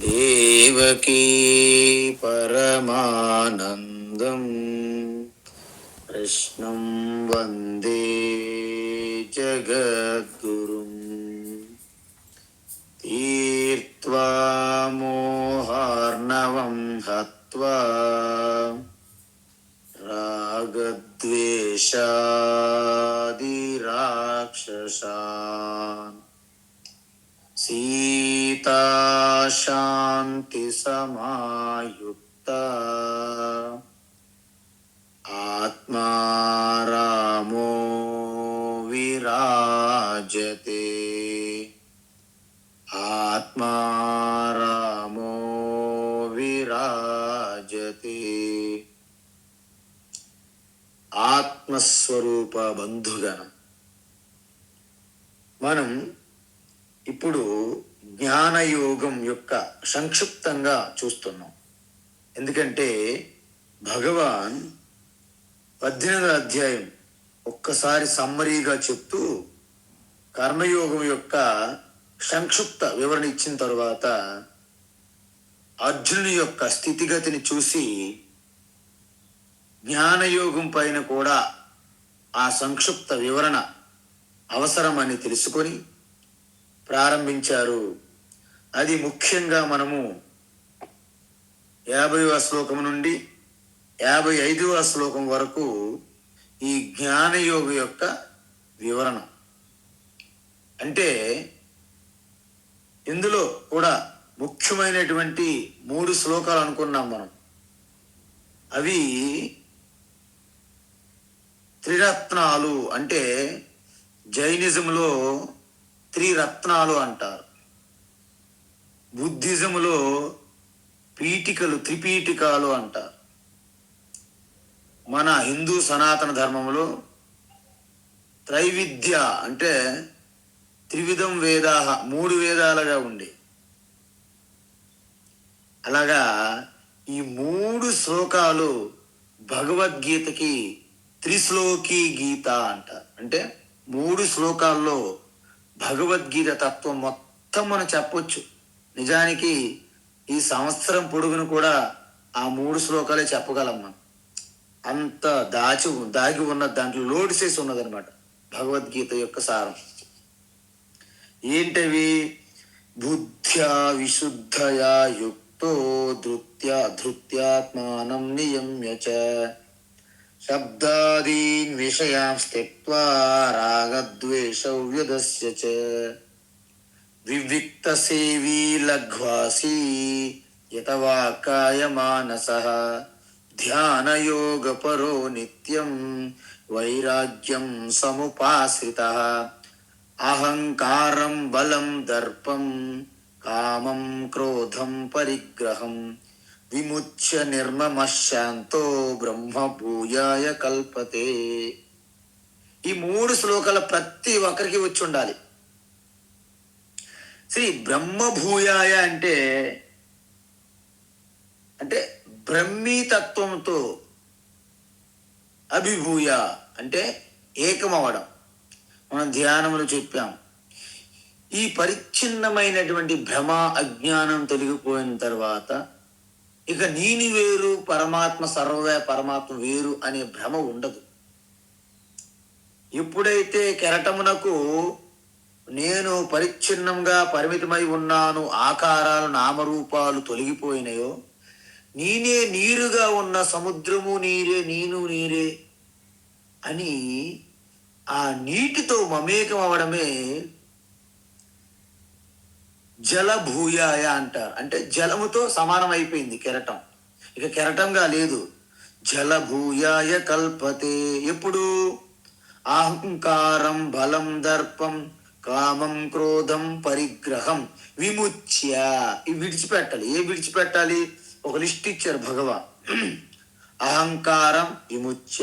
దేవకీ పరమానందం కృష్ణం వందే జగద్గురుం తీర్త్వా మోహార్ణవం హత్వా రాగద్వేషాది రాక్షసాన్ సీతా శాంతి సమాయుక్త ఆత్మా రామో విరాజతే ఆత్మా రామో విరాజతే. ఆత్మస్వరూప బంధుగణం. మనం ఇప్పుడు జ్ఞానయోగం యొక్క సంక్షిప్తంగా చూస్తున్నాం. ఎందుకంటే భగవాన్ 18వ అధ్యాయం ఒక్కసారి సమ్మరీగా చెప్తూ కర్మయోగం యొక్క సంక్షిప్త వివరణ ఇచ్చిన తరువాత అర్జునుని యొక్క స్థితిగతిని చూసి జ్ఞానయోగం పైన కూడా ఆ సంక్షిప్త వివరణ అవసరమని తెలుసుకొని ప్రారంభించారు. అది ముఖ్యంగా మనము 50వ శ్లోకం నుండి 55వ శ్లోకం వరకు ఈ జ్ఞానయోగ యొక్క వివరణ. అంటే ఇందులో కూడా ముఖ్యమైనటువంటి 3 శ్లోకాలు అనుకున్నాం మనం. అవి త్రిరత్నాలు, అంటే జైనిజంలో త్రిరత్నాలు అంటారు, బుద్ధిజంలో పీఠికలు త్రిపీఠికాలు అంటారు, మన హిందూ సనాతన ధర్మంలో త్రైవిద్య అంటే త్రివిధం వేదా, 3 వేదాలుగా ఉండే. అలాగా ఈ 3 శ్లోకాలు భగవద్గీతకి త్రిశ్లోకీ గీత అంటారు. అంటే 3 శ్లోకాల్లో భగవద్గీత తత్వం మొత్తం మనం చెప్పొచ్చు. నిజానికి ఈ సంవత్సరం పొడుగును కూడా ఆ 3 శ్లోకాలే చెప్పగలం మనం. అంత దాగి ఉన్న దాంట్లో లోడ్ చేసి ఉన్నదనమాట భగవద్గీత యొక్క సారం. ఏంటవి? బుద్ధ్యా విశుద్ధయా యుక్తో ధృత్యాత్మానం నియమ్య చ శబ్దాదీన్ విషయాన్ త్యక్త్వా రాగద్వేషౌ వ్యుదస్య చ వివిక్త సేవీ లఘ్వాసీ యతవాకాయ మానసః ధ్యానయోగపరో నిత్యం వైరాగ్యం సముపాశ్రితః అహంకారం బలం దర్పం కామం క్రోధం పరిగ్రహం విముచ్య నిర్మమశాంతో బ్రహ్మ భూయాయ కల్పతే. ఈ 3 శ్లోకాలు ప్రతి ఒక్కరికి వచ్చి ఉండాలి. శ్రీ బ్రహ్మభూయాయ అంటే బ్రహ్మీతత్వంతో అభిభూయ అంటే ఏకమవడం. మనం ధ్యానములు చెప్పాం. ఈ పరిచ్ఛిన్నమైనటువంటి భ్రమ అజ్ఞానం తొలగిపోయిన తర్వాత ఇక నేను వేరు, పరమాత్మ పరమాత్మ వేరు అనే భ్రమ ఉండదు. ఎప్పుడైతే కెరటమునకు నేను పరిచ్ఛిన్నంగా పరిమితమై ఉన్నాను, ఆకారాలు నామరూపాలు తొలగిపోయినాయో, నేనే నీరుగా ఉన్న సముద్రము నీరే, నేను నీరే అని ఆ నీటితో మమేకం అవడమే జలభూయాయ అంటారు. అంటే జలముతో సమానం అయిపోయింది కెరటం. ఇక కెరటంగా లేదు. జలభూయాయ కల్పతే. ఎప్పుడు? అహంకారం బలం దర్పం కామం క్రోధం పరిగ్రహం విముచ్య. ఇవి విడిచిపెట్టాలి. విడిచిపెట్టాలి? ఒక లిస్ట్ ఇచ్చారు భగవాన్. అహంకారం విముచ్య,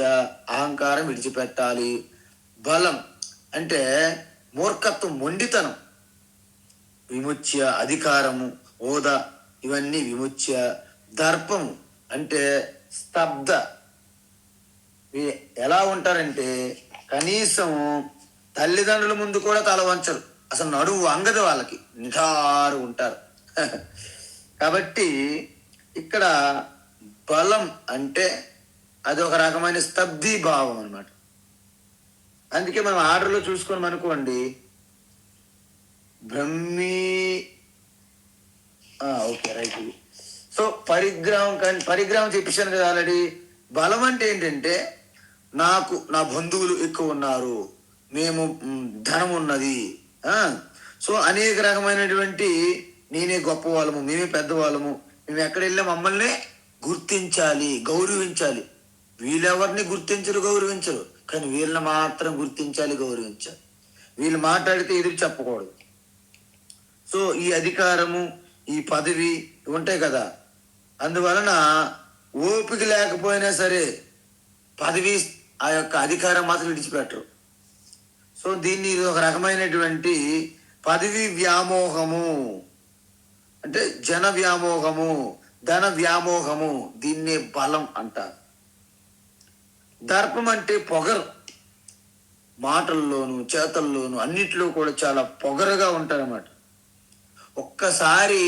అహంకారం విడిచిపెట్టాలి. బలం అంటే మూర్ఖత్వం, మొండితనం విముచ్య, అధికారము హోదా ఇవన్నీ విముచ్య. దర్పము అంటే స్తబ్ద. ఎలా ఉంటారంటే కనీసం తల్లిదండ్రుల ముందు కూడా తల వంచరు, అసలు నడువు వంగదు, వాళ్ళకి నిటారు ఉంటారు. కాబట్టి ఇక్కడ బలం అంటే అది ఒక రకమైన స్తబ్దీభావం అన్నమాట. అందుకే మనం ఆర్డర్లో చూసుకొని అనుకోండి, బ్రహ్మీ ఓకే రైట్. సో పరిగ్రహం చెప్పేశాను కదా ఆల్రెడీ. బలం అంటే ఏంటంటే, నాకు నా బంధువులు ఎక్కువ ఉన్నారు, మేము ధనం ఉన్నది, సో అనేక రకమైనటువంటి నేనే గొప్ప వాళ్ళము, మేమే పెద్దవాళ్ళము, మేము ఎక్కడ వెళ్ళా మమ్మల్ని గుర్తించాలి, గౌరవించాలి. వీళ్ళెవరిని గుర్తించరు, గౌరవించరు, కానీ వీళ్ళని మాత్రం గుర్తించాలి, గౌరవించాలి. వీళ్ళు మాట్లాడితే ఎదురు చెప్పకూడదు. సో ఈ అధికారము, ఈ పదవి ఉంటాయి కదా, అందువలన ఓపిక లేకపోయినా సరే పదవి, ఆ యొక్క అధికారం మాత్రం విడిచిపెట్టరు. సో దీన్ని ఒక రకమైనటువంటి పదవి వ్యామోహము, అంటే జన వ్యామోహము, ధన వ్యామోహము, దీన్నే బలం అంటారు. దర్పం అంటే పొగరు, మాటల్లోను చేతల్లోను అన్నిట్లో కూడా చాలా పొగరుగా ఉంటారన్నమాట. ఒక్కసారి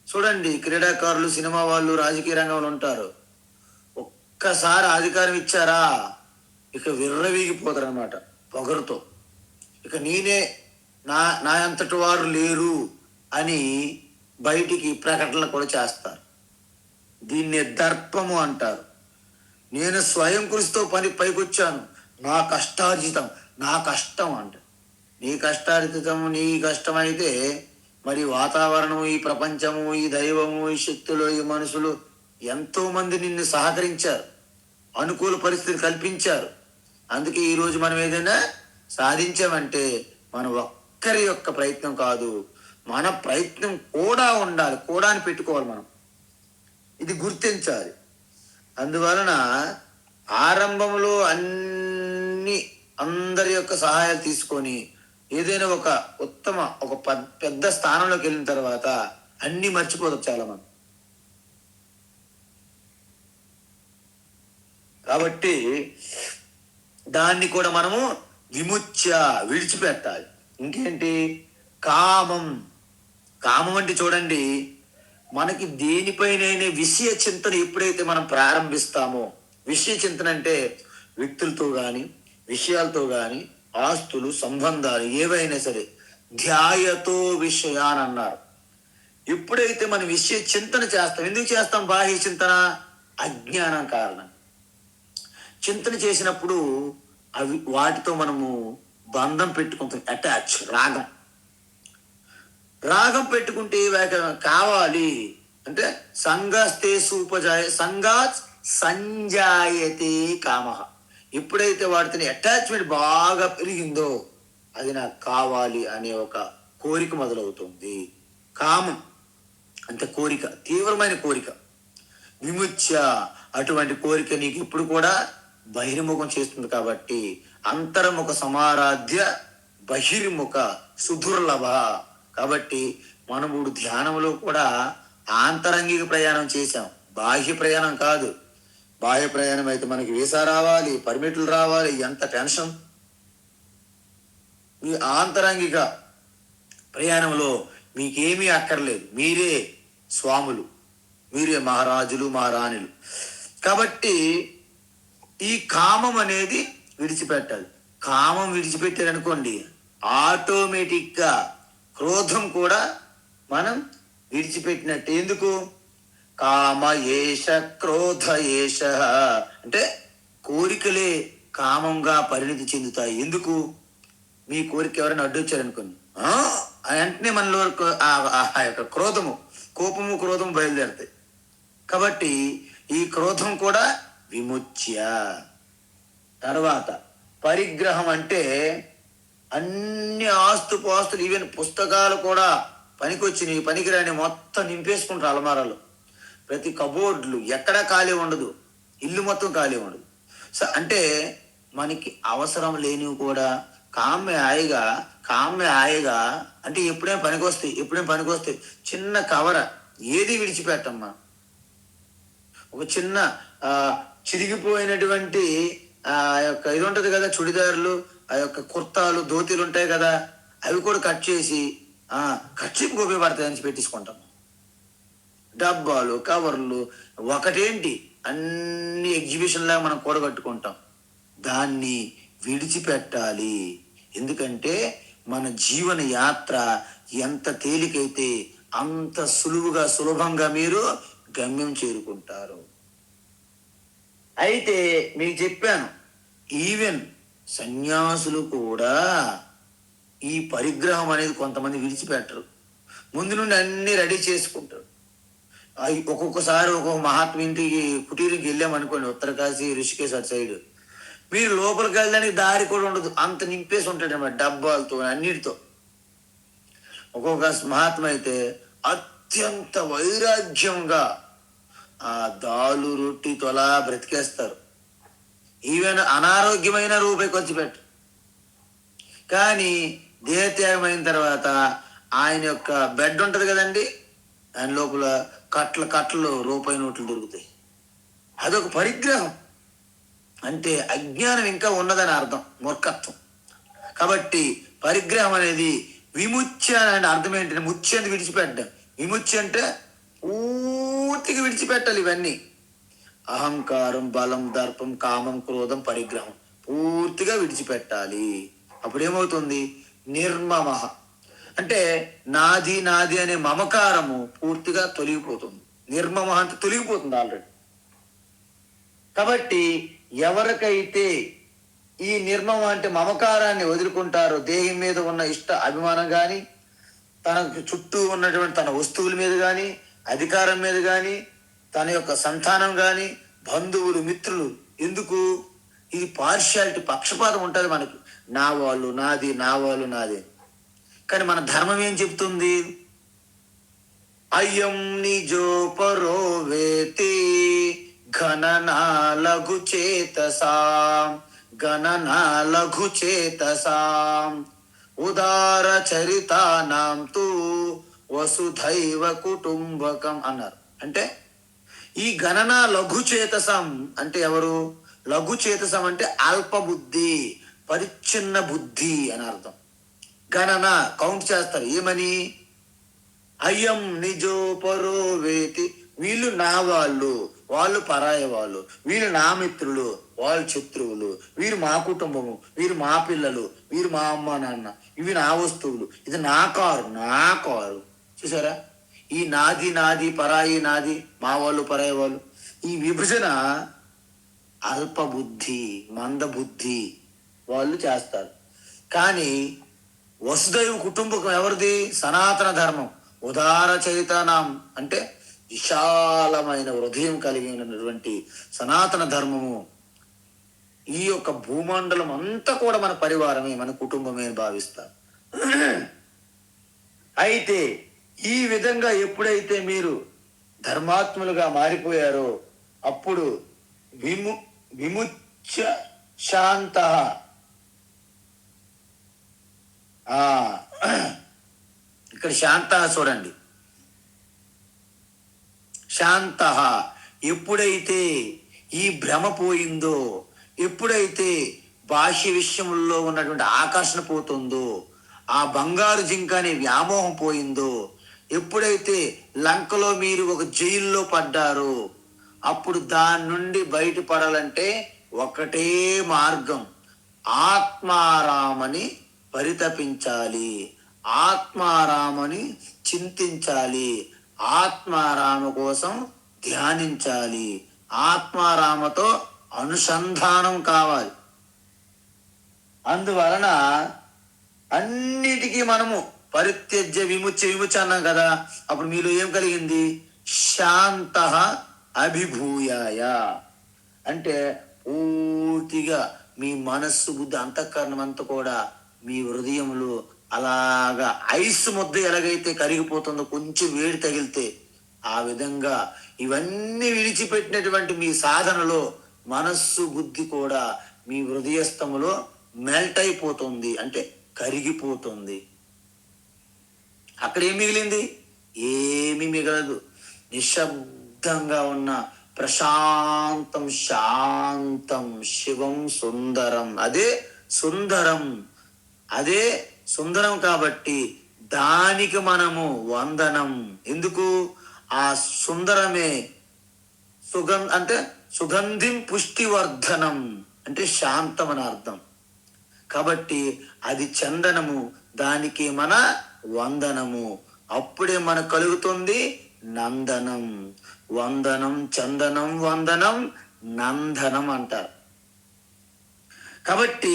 చూడండి, క్రీడాకారులు, సినిమా వాళ్ళు, రాజకీయ రంగంలో ఉంటారు, ఒక్కసారి అధికారం ఇచ్చారా ఇక విర్రవీగిపోతారు అనమాట పొగరుతో. ఇక నేనే నా అంతటి వారు లేరు అని బయటికి ప్రకటనలు కూడా చేస్తారు. దీన్నే దర్పము అంటారు. నేను స్వయం కృషితో పైకొచ్చాను, నా కష్టార్జితం, నా కష్టం అంట. నీ కష్టార్జితం, నీ కష్టం అయితే మరి వాతావరణము, ఈ ప్రపంచము, ఈ దైవము, ఈ శక్తులు, ఈ మనుషులు ఎంతో మంది నిన్ను సహకరించారు, అనుకూల పరిస్థితి కల్పించారు. అందుకే ఈరోజు మనం ఏదైనా సాధించామంటే మన ఒక్కరి యొక్క ప్రయత్నం కాదు, మన ప్రయత్నం కూడా ఉండాలి, కూడా అని పెట్టుకోవాలి మనం. ఇది గుర్తించాలి. అందువలన ఆరంభంలో అందరి యొక్క సహాయాలు తీసుకొని ఏదైనా ఒక ఉత్తమ, ఒక పెద్ద స్థానంలోకి వెళ్ళిన తర్వాత అన్ని మర్చిపోతారు చాలా మంది. కాబట్టి దాన్ని కూడా మనము విముచ్య, విడిచిపెట్టాలి. ఇంకేంటి? కామం. కామం అంటే చూడండి, మనకి దేనిపైన విషయ చింతన ఎప్పుడైతే మనం ప్రారంభిస్తామో, విషయ చింతన అంటే వ్యక్తులతో కానీ, విషయాలతో కానీ, ఆస్తులు, సంబంధాలు ఏవైనా సరే, ధ్యాయతో విషయాన్ అన్నారు. ఎప్పుడైతే మనం విషయ చింతన చేస్తాం, ఎందుకు చేస్తాం? బాహ్య చింతన అజ్ఞానం కారణం. చింతన చేసినప్పుడు అవి వాటితో మనము బంధం పెట్టుకుంటాం, అటాచ్, రాగం పెట్టుకుంటే కావాలి అంటే సంగస్తే సూపజాయ, సంగాత్ సంజాయతే కామ. ఎప్పుడైతే వాటిని అటాచ్మెంట్ బాగా పెరిగిందో అది నాకు కావాలి అనే ఒక కోరిక మొదలవుతుంది. కామం అంటే కోరిక, తీవ్రమైన కోరిక. విముచ్య, అటువంటి కోరిక నీకు ఇప్పుడు కూడా బహిర్ముఖం చేస్తుంది. కాబట్టి అంతర్ముఖ సమారాధ్య బహిర్ముఖ సుదుర్లభ. కాబట్టి మనము ధ్యానంలో కూడా ఆంతరంగిక ప్రయాణం చేశాం, బాహ్య ప్రయాణం కాదు. బాహ్య ప్రయాణం అయితే మనకి వీసా రావాలి, పర్మిట్లు రావాలి, ఎంత టెన్షన్. మీ ఆంతరంగిక ప్రయాణంలో మీకేమీ అక్కర్లేదు, మీరే స్వాములు, మీరే మహారాజులు, మహారాణులు. కాబట్టి ఈ కామం అనేది విడిచిపెట్టాలి. కామం విడిచిపెట్టారనుకోండి, ఆటోమేటిక్గా క్రోధం కూడా మనం విడిచిపెట్టినట్టు. ఎందుకు? కామ ఏష క్రోధ ఏష అంటే కోరికలే కామంగా పరిణతి చెందుతాయి. ఎందుకు? మీ కోరిక ఎవరైనా అడ్డొచ్చారనుకోండి, వెంటనే మనలో ఆ యొక్క క్రోధము, కోపము, క్రోధము బయలుదేరుతాయి. కాబట్టి ఈ క్రోధం కూడా విముచ్య. తర్వాత పరిగ్రహం అంటే అన్ని ఆస్తుపాస్తులు, ఈవెన్ పుస్తకాలు కూడా పనికొచ్చినవి, పనికిరాని మొత్తం నింపేసుకుంటారు అలమారాలు. ప్రతి కబోర్డులు ఎక్కడా ఖాళీ ఉండదు, ఇల్లు మొత్తం ఖాళీ ఉండదు. సో అంటే మనకి అవసరం లేనివి కూడా కామ్య హాయిగా అంటే ఎప్పుడైనా పనికొస్తాయి. చిన్న కవర ఏది విడిచిపెట్టమ్మా. ఒక చిన్న చిరిగిపోయినటువంటి ఆ యొక్క ఇది ఉంటుంది కదా, చుడిదారులు, ఆ యొక్క కుర్తాలు, ధోతీలు ఉంటాయి కదా, అవి కూడా కట్ చేసి ఖర్చుకు ఉపయోగపడతాయని పెట్టించుకుంటాం. డబ్బాలు, కవర్లు, ఒకటేంటి అన్ని ఎగ్జిబిషన్ లాగా మనం కూడగట్టుకుంటాం. దాన్ని విడిచిపెట్టాలి. ఎందుకంటే మన జీవన యాత్ర ఎంత తేలికైతే అంత సులభంగా మీరు గమ్యం చేరుకుంటారు. అయితే మీకు చెప్పాను, ఈవెన్ సన్యాసులు కూడా ఈ పరిగ్రహం అనేది కొంతమంది విడిచిపెట్టరు. ముందు నుండి అన్ని రెడీ చేసుకుంటారు. ఒక్కొక్కసారి ఒక్కొక్క మహాత్మ ఇంటికి కుటీరికి వెళ్ళామనుకోండి, ఉత్తరకాశీ, ఋషికేశ్ అటు సైడ్, మీరు లోపలికి వెళ్ళడానికి దారి కూడా ఉండదు, అంత నింపేసి ఉంటాడు అన్నమాట డబ్బాలతో అన్నిటితో. ఒక్కొక్క మహాత్మ అయితే అత్యంత వైరాగ్యంగా ఆ దాలు రొట్టితో అలా బ్రతికేస్తారు. ఈవెన్ అనారోగ్యమైన రూపాయి ఖర్చు పెట్టు. కానీ దేహత్యాగమైన తర్వాత ఆయన యొక్క బెడ్ ఉంటది కదండి, ఆయన లోపల కట్టలు రూపాయి నోట్లు దొరుకుతాయి. అదొక పరిగ్రహం. అంటే అజ్ఞానం ఇంకా ఉన్నదని అర్థం, మూర్ఖత్వం. కాబట్టి పరిగ్రహం అనేది విముచ్య అనే అర్థం ఏంటంటే, ముత్య అని విడిచిపెట్టడం. విముచ్య అంటే పూర్తిగా విడిచిపెట్టాలి ఇవన్నీ. అహంకారం, బలం, దర్పం, కామం, క్రోధం, పరిగ్రహం పూర్తిగా విడిచిపెట్టాలి. అప్పుడు ఏమవుతుంది? నిర్మమ అంటే నాది నాది అనే మమకారము పూర్తిగా తొలగిపోతుంది. నిర్మమ అంటే తొలగిపోతుంది ఆల్రెడీ. కాబట్టి ఎవరికైతే ఈ నిర్మమ అంటే మమకారాన్ని వదులుకుంటారో, దేహం మీద ఉన్న ఇష్ట అభిమానం కానీ, తన చుట్టూ ఉన్నటువంటి తన వస్తువుల మీద కానీ, అధికారం మీద కానీ, తన యొక్క సంతానం కానీ, బంధువులు, మిత్రులు, ఎందుకు ఇది పార్షియాలిటీ, పక్షపాతం ఉంటుంది మనకి. నా వాళ్ళు నాది, నా వాళ్ళు నాది. కానీ మన ధర్మం ఏం చెప్తుంది? అయం నిజో పరో వేతి గణనా లఘు చేతసాం, గణనా లఘు చేతసాం ఉదార చరితానాం తు వసుధైవ కుటుంబకం అన్నారు. అంటే ఈ గణన లఘు చేతసం అంటే ఎవరు? లఘు చేతసం అంటే అల్ప బుద్ధి, పరిచ్ఛిన్న బుద్ధి అని అర్థం. గణన కౌంట్ చేస్తారు. ఏమని? అయ్యం నిజో పరో వేతి, వీళ్ళు నా వాళ్ళు, వాళ్ళు పరాయి వాళ్ళు, వీళ్ళు నా మిత్రులు, వాళ్ళు శత్రువులు, వీరు మా కుటుంబము, వీరు మా పిల్లలు, వీరు మా అమ్మ నాన్న, ఇవి నా వస్తువులు, ఇది నా కారు. చూసారా? ఈ నాది నాది, పరాయి నాది, మా వాళ్ళు పరాయి వాళ్ళు, ఈ విభజన అల్పబుద్ధి, మందబుద్ధి వాళ్ళు చేస్తారు. కానీ వసుదైవ కుటుంబకం ఎవరిది? సనాతన ధర్మం. ఉదార చరితానాం అంటే విశాలమైన హృదయం కలిగినటువంటి సనాతన ధర్మము. ఈ యొక్క భూమండలం అంతా కూడా మన పరివారమే, మన కుటుంబమే అని భావిస్తారు. అయితే ఈ విధంగా ఎప్పుడైతే మీరు ధర్మాత్ములుగా మారిపోయారో అప్పుడు విముచ్య శాంత, ఇక్కడ శాంత చూడండి, శాంత ఎప్పుడైతే ఈ భ్రమ పోయిందో, ఎప్పుడైతే బాహ్య విషయంలో ఉన్నటువంటి ఆకర్షణ పోతుందో, ఆ బంగారు జింక అనే వ్యామోహం పోయిందో, ఎప్పుడైతే లంకలో మీరు ఒక జైల్లో పడ్డారో, అప్పుడు దాని నుండి బయటపడాలంటే ఒకటే మార్గం, ఆత్మారామని పరితపించాలి, ఆత్మారామని చింతించాలి, ఆత్మారామ కోసం ధ్యానించాలి, ఆత్మారామతో అనుసంధానం కావాలి. అందువలన అన్నిటికీ మనము పరిత్యజ్య విముచ్య అన్నాం కదా. అప్పుడు మీలో ఏం కలిగింది? శాంత అభిభూయాయ అంటే పూర్తిగా మీ మనస్సు, బుద్ధి, అంతఃకరణం అంతా కూడా మీ హృదయంలో అలాగా ఐస్ ముద్ద ఎలాగైతే కరిగిపోతుందో కొంచెం వేడి తగిలితే, ఆ విధంగా ఇవన్నీ విడిచిపెట్టినటువంటి మీ సాధనలో మనస్సు, బుద్ధి కూడా మీ హృదయస్థములో మెల్ట్ అయిపోతుంది, అంటే కరిగిపోతుంది. అక్కడ ఏం మిగిలింది? ఏమీ మిగలదు. నిశ్శబ్దంగా ఉన్న ప్రశాంతం, శాంతం, శివం, సుందరం. అదే సుందరం, అదే సుందరం. కాబట్టి దానికి మనము వందనం. ఎందుకు? ఆ సుందరమే అంటే సుగంధిం పుష్టివర్ధనం అంటే శాంతం అని అర్థం. కాబట్టి అది చందనము, దానికి మన వందనము. అప్పుడే మనకు కలుగుతుంది నందనం. వందనం, చందనం, వందనం, నందనం అంటారు. కాబట్టి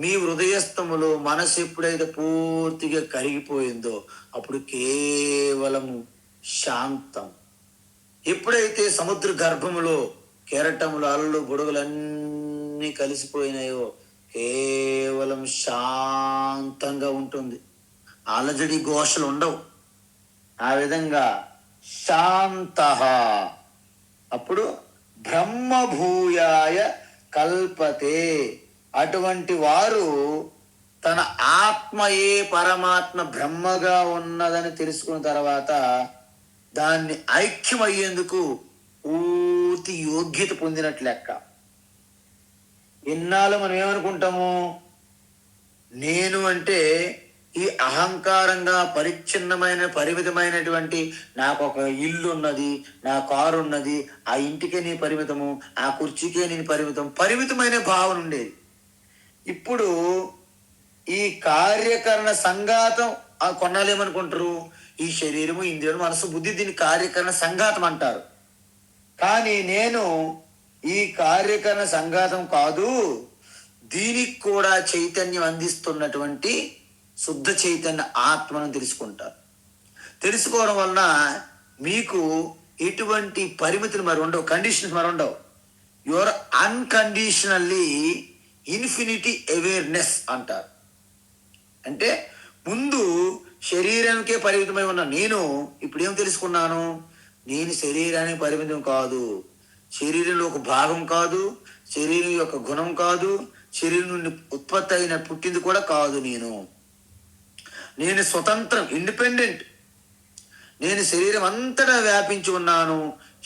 మీ హృదయస్థములో మనసు ఎప్పుడైతే పూర్తిగా కరిగిపోయిందో అప్పుడు కేవలము శాంతం. ఎప్పుడైతే సముద్ర గర్భములో కెరటములు, అలలు, బుడగలన్నీ కలిసిపోయినాయో కేవలం శాంతంగా ఉంటుంది. అలజడి, ఘోషలు ఉండవు. ఆ విధంగా శాంత. అప్పుడు బ్రహ్మభూయాయ కల్పతే. అటువంటి వారు తన ఆత్మయే పరమాత్మ బ్రహ్మగా ఉన్నదని తెలుసుకున్న తర్వాత దాన్ని ఐక్యమయ్యేందుకు పూర్తి యోగ్యత పొందినట్లు లెక్క. ఇన్నాళ్ళు మనం ఏమనుకుంటాము? నేను అంటే ఈ అహంకారంగా పరిచ్ఛిన్నమైన పరిమితమైనటువంటి, నాకు ఒక ఇల్లు ఉన్నది, నా కారు ఉన్నది, ఆ ఇంటికే నేను పరిమితము, ఆ కుర్చీకే నేను పరిమితమైన భావన ఉండేది. ఇప్పుడు ఈ కార్యకరణ సంఘాతం కొన్నాళ్ళు ఏమనుకుంటారు? ఈ శరీరము, ఇంద్రియాలు, మనసు, బుద్ధి, దీని కార్యకరణ సంఘాతం అంటారు. కానీ నేను ఈ కార్యకరణ సంఘాతం కాదు, దీనికి కూడా చైతన్యం అందిస్తున్నటువంటి శుద్ధ చైతన్య ఆత్మను తెలుసుకుంటారు. తెలుసుకోవడం వలన మీకు ఎటువంటి పరిమితులు మరి ఉండవు, కండిషన్స్ మరి ఉండవు. యువర్ అన్కండిషనల్లీ ఇన్ఫినిటీ అవేర్నెస్ అంటారు. అంటే ముందు శరీరానికే పరిమితమై ఉన్న నేను ఇప్పుడు ఏం తెలుసుకున్నాను? నేను శరీరానికి పరిమితం కాదు, శరీరంలో ఒక భాగం కాదు, శరీరం యొక్క గుణం కాదు, శరీరం నుండి ఉత్పత్తి అయిన పుట్టింది కూడా కాదు. నేను స్వతంత్రం, ఇండిపెండెంట్. నేను శరీరం అంతటా వ్యాపించి ఉన్నాను,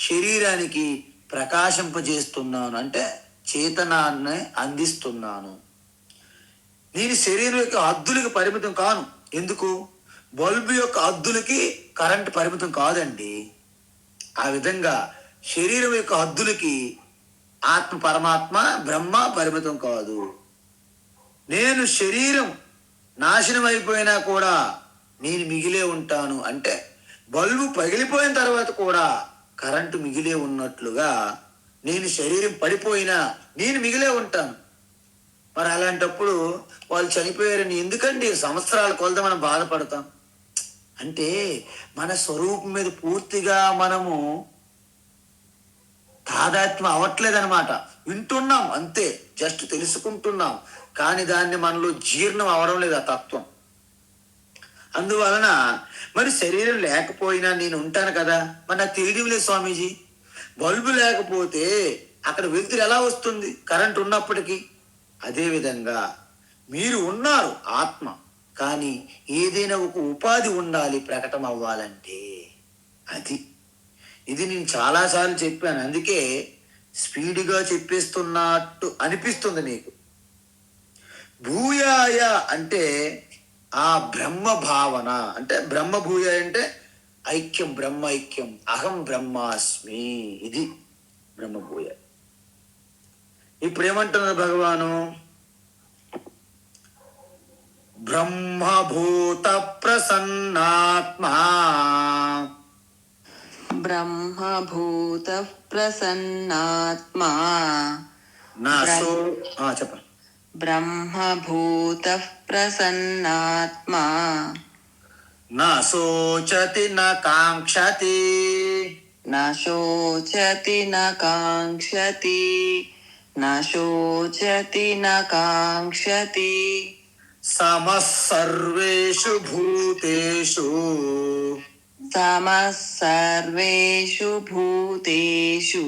శరీరానికి ప్రకాశింపజేస్తున్నాను, అంటే చేతనాన్ని అందిస్తున్నాను. నేను శరీరం యొక్క హద్దులకి పరిమితం కాను. ఎందుకు? బల్బు యొక్క హద్దులకి కరెంట్ పరిమితం కాదండి. ఆ విధంగా శరీరం యొక్క హద్దులకి ఆత్మ, పరమాత్మ, బ్రహ్మ పరిమితం కాదు. నేను శరీరం నాశనం అయిపోయినా కూడా నేను మిగిలే ఉంటాను. అంటే బల్బు పగిలిపోయిన తర్వాత కూడా కరెంటు మిగిలే ఉన్నట్లుగా నేను శరీరం పడిపోయినా నేను మిగిలే ఉంటాను. మరి అలాంటప్పుడు వాళ్ళు చనిపోయారని ఎందుకండి సంవత్సరాల కొలత మనం బాధపడతాం? అంటే మన స్వరూపం మీద పూర్తిగా మనము తాదాత్మ్యం అవ్వట్లేదనమాట. వింటున్నాం అంతే, జస్ట్ తెలుసుకుంటున్నాం, కానీ దాన్ని మనలో జీర్ణం అవడం లేదు ఆ తత్వం. అందువలన మరి శరీరం లేకపోయినా నేను ఉంటాను కదా. మరి నాకు తెలియడం లేదు స్వామీజీ, బల్బు లేకపోతే అక్కడ వెలుతురు ఎలా వస్తుంది కరెంట్ ఉన్నప్పటికీ? అదేవిధంగా మీరు ఉన్నారు ఆత్మ, కానీ ఏదైనా ఒక ఉపాధి ఉండాలి ప్రకటన అవ్వాలంటే. ఇది నేను చాలాసార్లు చెప్పాను, అందుకే స్పీడ్గా చెప్పేస్తున్నట్టు అనిపిస్తుంది మీకు. భూయాయ అంటే ఆ బ్రహ్మ భావన, అంటే బ్రహ్మ భూయాయ అంటే ఐక్యం, బ్రహ్మ ఐక్యం, అహం బ్రహ్మాస్మి, ఇది బ్రహ్మ భూయాయ. ఇప్పుడు ఏమంటున్నారు భగవాను? బ్రహ్మభూత ప్రసన్నాత్మా, బ్రహ్మభూత ప్రసన్నాత్మా, చెప్పండి. బ్రహ్మభూత ప్రసన్నాత్మా నా శోచతి న కాంక్షతి, న శోచతి న కాంక్షతి, న శోచతి న కాంక్షతి, సమః సర్వేషు భూతేషు, సమః సర్వేషు భూతేషు,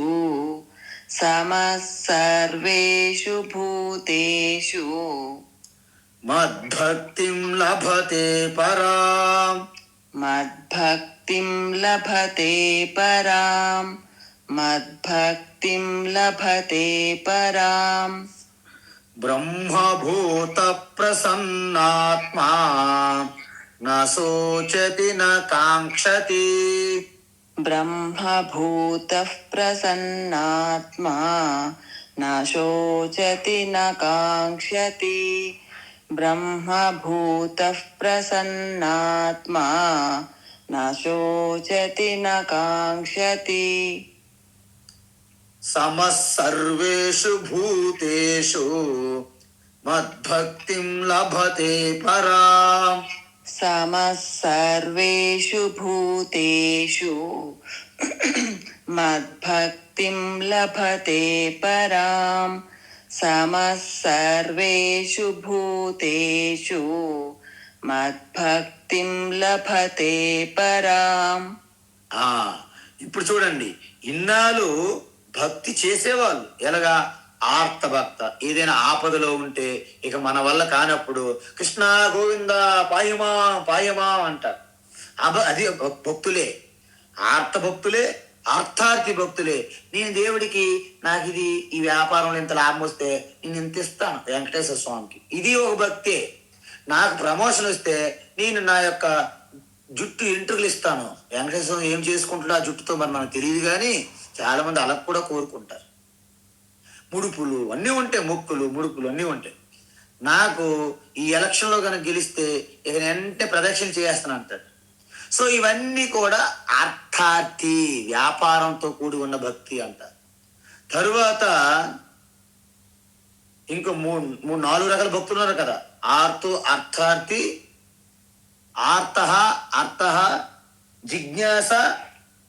సమః సర్వేషు భూతేషు, మద్భక్తిం లభతే పరాం, మద్భక్తిం లభతే పరాం, మద్భక్తిం లభతే పరాం. బ్రహ్మభూత ప్రసన్నాత్మా న శోచతి న కాంక్షతి. బ్రహ్మభూతః ప్రసన్నాత్మా న శోచతి న కాంక్షతి. బ్రహ్మభూతః ప్రసన్నాత్మా న శోచతి న కాంక్షతి. సమః సర్వేషు భూతేషు మద్భక్తిం లభతే పరాం. సమః సర్వేషు భూతేషు మద్భక్తిం లభతే పరాం. సమః సర్వేషు భూతేషు మద్భక్తిం లభతే పరాం. ఆ ఇప్పుడు చూడండి, ఇన్నాళ్ళు భక్తి చేసేవాళ్ళు ఎలాగా? ఆర్త భక్త. ఏదైనా ఆపదలో ఉంటే ఇక మన వల్ల కానప్పుడు కృష్ణ గోవింద పాయమా పాయమా అంటారు. అది భక్తులే, ఆర్త భక్తులే, ఆర్థార్థి భక్తులే. నేను దేవుడికి నాకు ఇది ఈ వ్యాపారంలో ఇంత లాభం వస్తే నేను ఇంత ఇస్తాను వెంకటేశ్వర స్వామికి, ఇది ఒక భక్తే. నాకు ప్రమోషన్ వస్తే నేను నా యొక్క జుట్టు ఎంట్రుకలు ఇస్తాను వెంకటేశ్వర స్వామి. ఏం చేసుకుంటాడో ఆ జుట్టుతో మరి మనకు తెలియదు, కానీ చాలా మంది అలా కూడా కోరుకుంటారు. ముడుపులు అన్నీ ఉంటాయి, మొక్కులు ముడుపులు అన్నీ ఉంటాయి. నాకు ఈ ఎలక్షన్లో కనుక గెలిస్తే ఇక వెంటనే ప్రదక్షిణ చేస్తాను అంటాడు. సో ఇవన్నీ కూడా అర్థార్థి, వ్యాపారంతో కూడి ఉన్న భక్తి అంటారు. తరువాత ఇంకో మూడు నాలుగు రకాల భక్తులు ఉన్నారు కదా. ఆర్తో అర్థార్థి, ఆర్త, అర్థ, జిజ్ఞాస,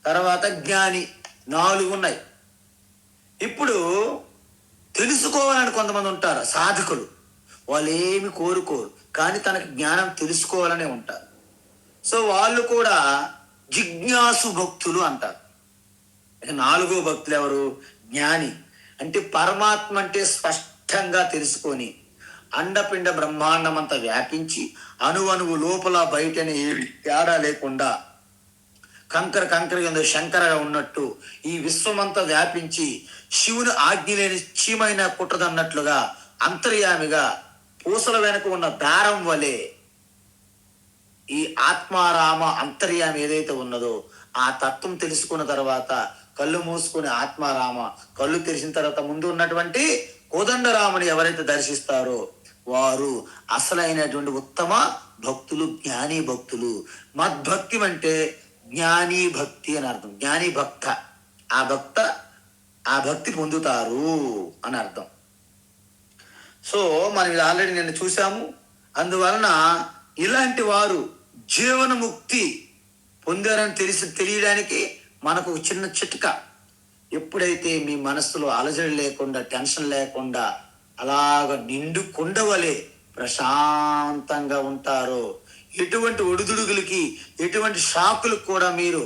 తర్వాత జ్ఞాని, 4 ఉన్నాయి. ఇప్పుడు తెలుసుకోవాలని కొంతమంది ఉంటారు సాధకులు. వాళ్ళు ఏమి కోరుకోరు, కానీ తనకి జ్ఞానం తెలుసుకోవాలనే ఉంటారు. సో వాళ్ళు కూడా జిజ్ఞాసు భక్తులు అంటారు. ఇక 4వ భక్తులు ఎవరు? జ్ఞాని. అంటే పరమాత్మ అంటే స్పష్టంగా తెలుసుకొని అండపిండ బ్రహ్మాండం అంతా వ్యాపించి అణువణువు లోపల బయటనే ఏమి తేడా లేకుండా కంకర శంకరగా ఉన్నట్టు ఈ విశ్వమంతా వ్యాపించి శివుని ఆజ్ఞ లేని చీమైన కుట్టదన్నట్లుగా అంతర్యామిగా పూసల వెనక ఉన్న దారం వలె ఈ ఆత్మారామ అంతర్యామి ఏదైతే ఉన్నదో ఆ తత్వం తెలుసుకున్న తర్వాత కళ్ళు మూసుకుని ఆత్మారామ, కళ్ళు తెరిచిన తర్వాత ముందు ఉన్నటువంటి కోదండరాముని ఎవరైతే దర్శిస్తారో వారు అసలైనటువంటి ఉత్తమ భక్తులు, జ్ఞాని భక్తులు. మద్భక్తి అంటే జ్ఞాని భక్తి అని అర్థం. జ్ఞాని భక్త, ఆ భక్తి పొందుతారు అని అర్థం. సో మనం ఇది ఆల్రెడీ నిన్న చూసాము. అందువలన ఇలాంటి వారు జీవనముక్తి పొందారని తెలియడానికి మనకు ఒక చిన్న చిట్కా. ఎప్పుడైతే మీ మనస్సులో అలజడి లేకుండా, టెన్షన్ లేకుండా అలాగ నిండు కొండవలే ప్రశాంతంగా ఉంటారో, ఎటువంటి ఒడిదుడుగులకి, ఎటువంటి షాకులకు కూడా మీరు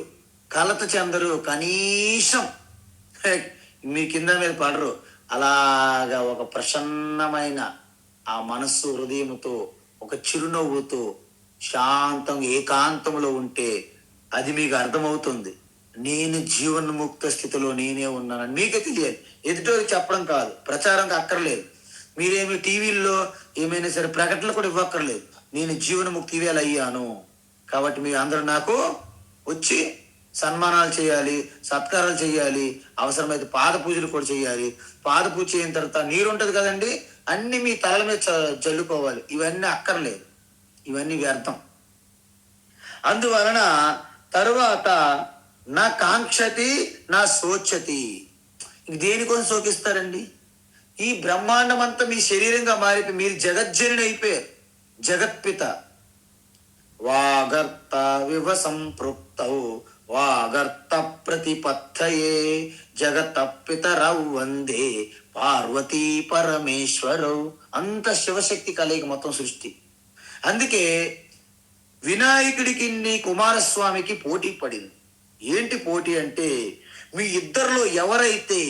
కలత చెందరు. కనీసం మీ కింద మీద పడరు. అలాగా ఒక ప్రసన్నమైన ఆ మనస్సు, హృదయంతో, ఒక చిరునవ్వుతో శాంతంగా ఏకాంతంలో ఉంటే అది మీకు అర్థమవుతుంది. నేను జీవన్ముక్త స్థితిలో నేనే ఉన్నానని మీకే తెలియాలి. ఎదుటోకి చెప్పడం కాదు, ప్రచారం అక్కర్లేదు. మీరేమి టీవీల్లో ఏమైనా సరే ప్రకటనలు కూడా ఇవ్వక్కర్లేదు. నేను జీవనముక్తి వేళ అయ్యాను కాబట్టి మీరు అందరూ నాకు వచ్చి సన్మానాలు చేయాలి, సత్కారాలు చేయాలి, అవసరమైతే పాద పూజలు కూడా చేయాలి. పాద పూజ చేయని తర్వాత నీరు ఉంటుంది కదండి, అన్ని మీ తలల మీద జల్లుకోవాలి. ఇవన్నీ అక్కర్లేదు, ఇవన్నీ వ్యర్థం. అందువలన తరువాత నా కాంక్షతి నా శోచతి. దేనికోసం శోకిస్తారండి? ఈ బ్రహ్మాండం అంతా మీ శరీరంగా మారిపోయి మీరు జగజ్జనుని అయిపోయారు. జగత్పిత వాగర్త వివ సంపృక్తౌ వాగర్త ప్రతిపత్తయే జగత పితరౌ వందే పార్వతీ పరమేశ్వరౌ. అంత శివశక్తి కలయిక మొత్తం సృష్టి. అందుకే వినాయకుడికి కుమారస్వామికి పోటీ పడింది. ఏంటి పోటీ అంటే, మీ ఇద్దరిలో ఎవరైతే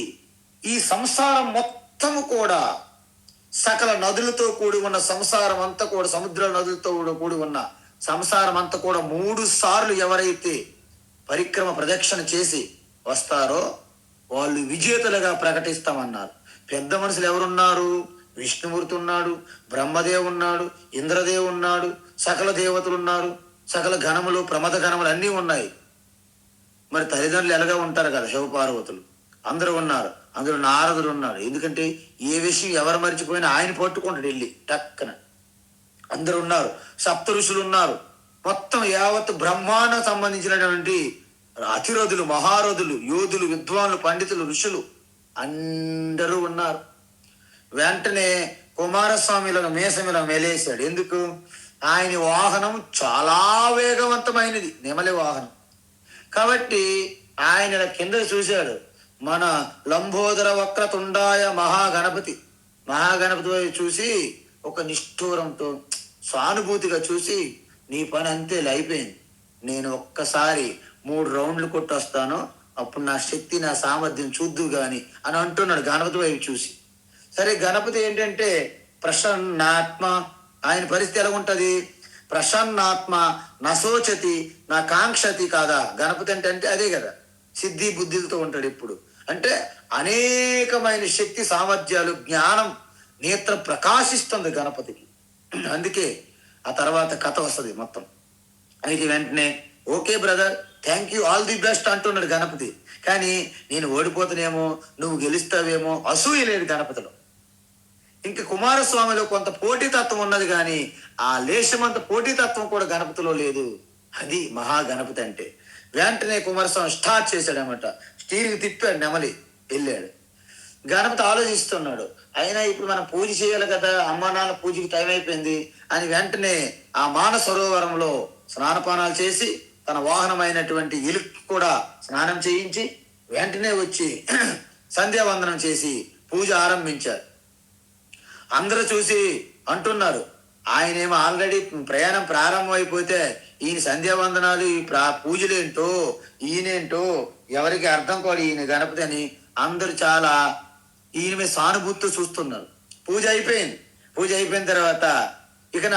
ఈ సంసారం మొత్తము కూడా సకల నదులతో కూడి ఉన్న సంసారం అంతా కూడా, సముద్ర నదులతో కూడి ఉన్న సంసారం అంతా కూడా 3 సార్లు ఎవరైతే పరిక్రమ ప్రదక్షిణ చేసి వస్తారో వాళ్ళు విజేతలుగా ప్రకటిస్తామన్నారు. పెద్ద మనుషులు ఎవరున్నారు? విష్ణుమూర్తి ఉన్నాడు, బ్రహ్మదేవు ఉన్నాడు, ఇంద్రదేవు ఉన్నాడు, సకల దేవతలు ఉన్నారు, సకల గణములు ప్రమద గణములు అన్నీ ఉన్నాయి. మరి తల్లిదండ్రులు ఎలాగా ఉంటారు కదా, శివపార్వతులు అందరూ ఉన్నారు. అందులో నారదుడు ఉన్నాడు. ఎందుకంటే ఏ విషయం ఎవరు మర్చిపోయినా ఆయన పట్టుకుంటాడు వెళ్ళి టక్కన. అందరూ ఉన్నారు. సప్త ఋషులు ఉన్నారు. మొత్తం యావత్ బ్రహ్మాండం సంబంధించినటువంటి అతిరథులు, మహారథులు, యోధులు, విద్వాన్లు, పండితులు, ఋషులు అందరూ ఉన్నారు. వెంటనే కుమారస్వామిలో మేసమిలో మెలేశాడు. ఎందుకు? ఆయన వాహనం చాలా వేగవంతమైనది, నెమలి వాహనం. కాబట్టి ఆయన ఇలా కింద చూశాడు. మన లంబోదర వక్రతుండాయ మహాగణపతి వైపు చూసి ఒక నిష్ఠూరంతో సానుభూతిగా చూసి, నీ పని అంతే అయిపోయింది, నేను ఒక్కసారి 3 రౌండ్లు కొట్టొస్తాను, అప్పుడు నా శక్తి నా సామర్థ్యం చూద్దు గాని అని అంటున్నాడు గణపతి వైపు చూసి. సరే, గణపతి ఏంటంటే ప్రసన్నాత్మ. ఆయన పరిస్థితి ఎలా ఉంటది? ప్రసన్నాత్మ నశోచతి నా కాంక్షతి కాదా. గణపతి అంటే అదే కదా, సిద్ధి బుద్ధితో ఉంటాడు ఇప్పుడు. అంటే అనేకమైన శక్తి సామర్థ్యాలు, జ్ఞానం నేత్ర ప్రకాశిస్తుంది గణపతికి. అందుకే ఆ తర్వాత కథ వస్తుంది మొత్తం. అయితే వెంటనే okay brother, thank you, all the best అంటున్నాడు గణపతి. కానీ నేను ఓడిపోతానేమో, నువ్వు గెలుస్తావేమో అసూయ లేదు గణపతిలో. ఇంకా కుమారస్వామిలో కొంత పోటీతత్వం ఉన్నది, కానీ ఆ లేశమంత పోటీతత్వం కూడా గణపతిలో లేదు. అది మహాగణపతి అంటే. వెంటనే కుమారస్వామి స్టార్ట్ చేశాడనమాట. స్టీరింగ్ తిప్పాడు, నెమలి వెళ్ళాడు. గణపతి ఆలోచిస్తున్నాడు, అయినా ఇప్పుడు మనం పూజ చేయాలి కదా, అమ్మ నాన్న పూజకి టైం అయిపోయింది అని వెంటనే ఆ మానస సరోవరంలో స్నానపానాలు చేసి తన వాహనమైనటువంటి ఎలుక్కి కూడా స్నానం చేయించి వెంటనే వచ్చి సంధ్యావందనం చేసి పూజ ఆరంభించారు. అందరూ చూసి అంటున్నారు, ఆయనేమో ఆల్రెడీ ప్రయాణం ప్రారంభం అయిపోతే ఈయన సంధ్యావందనాలు, ఈ పూజలేంటో, ఈయనేంటో ఎవరికి అర్థం కూడా ఈయన గణపతి అని అందరూ చాలా ఈయన మీద సానుభూతితో చూస్తున్నారు. పూజ అయిపోయింది. పూజ అయిపోయిన తర్వాత ఇకన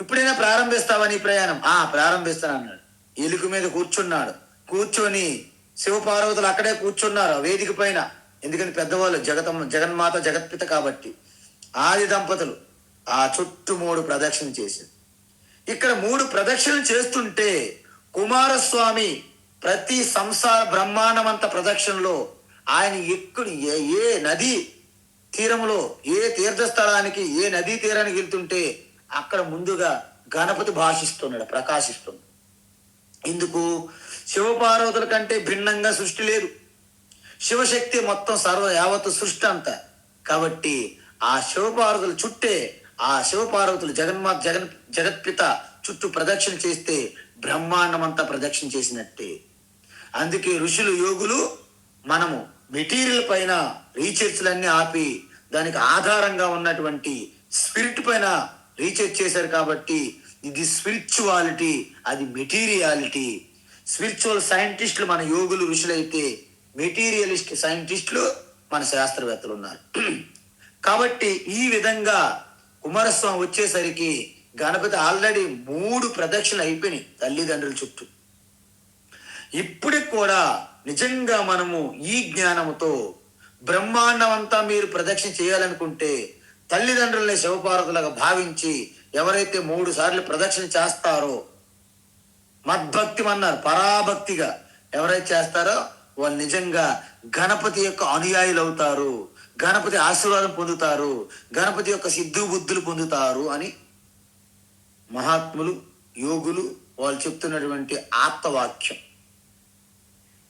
ఇప్పుడైనా ప్రారంభిస్తావని ప్రయాణం? ప్రారంభిస్తాను అన్నాడు. ఎలుక మీద కూర్చున్నాడు. కూర్చొని శివపార్వతులు అక్కడే కూర్చున్నారు వేదిక పైన. ఎందుకంటే పెద్దవాళ్ళు జగన్మాత జగత్పిత కాబట్టి. ఆది దంపతులు ఆ చుట్టూ 3 ప్రదక్షిణ చేశారు. ఇక్కడ 3 ప్రదక్షిణలు చేస్తుంటే కుమారస్వామి ప్రతి సంసార బ్రహ్మాండమంత ప్రదక్షిణలో ఆయన ఎక్కడ ఏ నది తీరంలో, ఏ తీర్థస్థలానికి, ఏ నదీ తీరానికి వెళ్తుంటే అక్కడ ముందుగా గణపతి భాషిస్తున్నాడు, ప్రకాశిస్తున్నాడు. ఇందుకు శివపార్వతుల కంటే భిన్నంగా సృష్టి లేదు. శివశక్తి మొత్తం యావత్తు సృష్టి అంతా. కాబట్టి ఆ శివపార్వతుల చుట్టే, ఆ శివపార్వతులు జగత్పిత చుట్టూ ప్రదక్షిణ చేస్తే బ్రహ్మాండం అంతా ప్రదక్షిణ చేసినట్టే. అందుకే ఋషులు, యోగులు మనము మెటీరియల్ పైన రీసెర్చ్లన్నీ ఆపి దానికి ఆధారంగా ఉన్నటువంటి స్పిరిట్ పైన రీసెర్చ్ చేశారు. కాబట్టి ఇది స్పిరిచువాలిటీ, అది మెటీరియాలిటీ. స్పిరిచువల్ సైంటిస్టులు మన యోగులు, ఋషులైతే మెటీరియలిస్ట్ సైంటిస్టులు మన శాస్త్రవేత్తలు ఉన్నారు. కాబట్టి ఈ విధంగా కుమారస్వామి వచ్చేసరికి గణపతి ఆల్రెడీ 3 ప్రదక్షిణలు అయిపోయినాయి తల్లిదండ్రుల చుట్టూ. ఇప్పటికి కూడా నిజంగా మనము ఈ జ్ఞానముతో బ్రహ్మాండం అంతా మీరు ప్రదక్షిణ చేయాలనుకుంటే తల్లిదండ్రులని శివపార్వతులుగా భావించి ఎవరైతే 3 సార్లు ప్రదక్షిణ చేస్తారో, మద్భక్తి అన్నారు, పరాభక్తిగా ఎవరైతే చేస్తారో వాళ్ళు నిజంగా గణపతి యొక్క అనుయాయులు అవుతారు, గణపతి ఆశీర్వాదం పొందుతారు, గణపతి యొక్క సిద్ధు బుద్ధులు పొందుతారు అని మహాత్ములు, యోగులు వాళ్ళు చెప్తున్నటువంటి ఆప్తవాక్యం.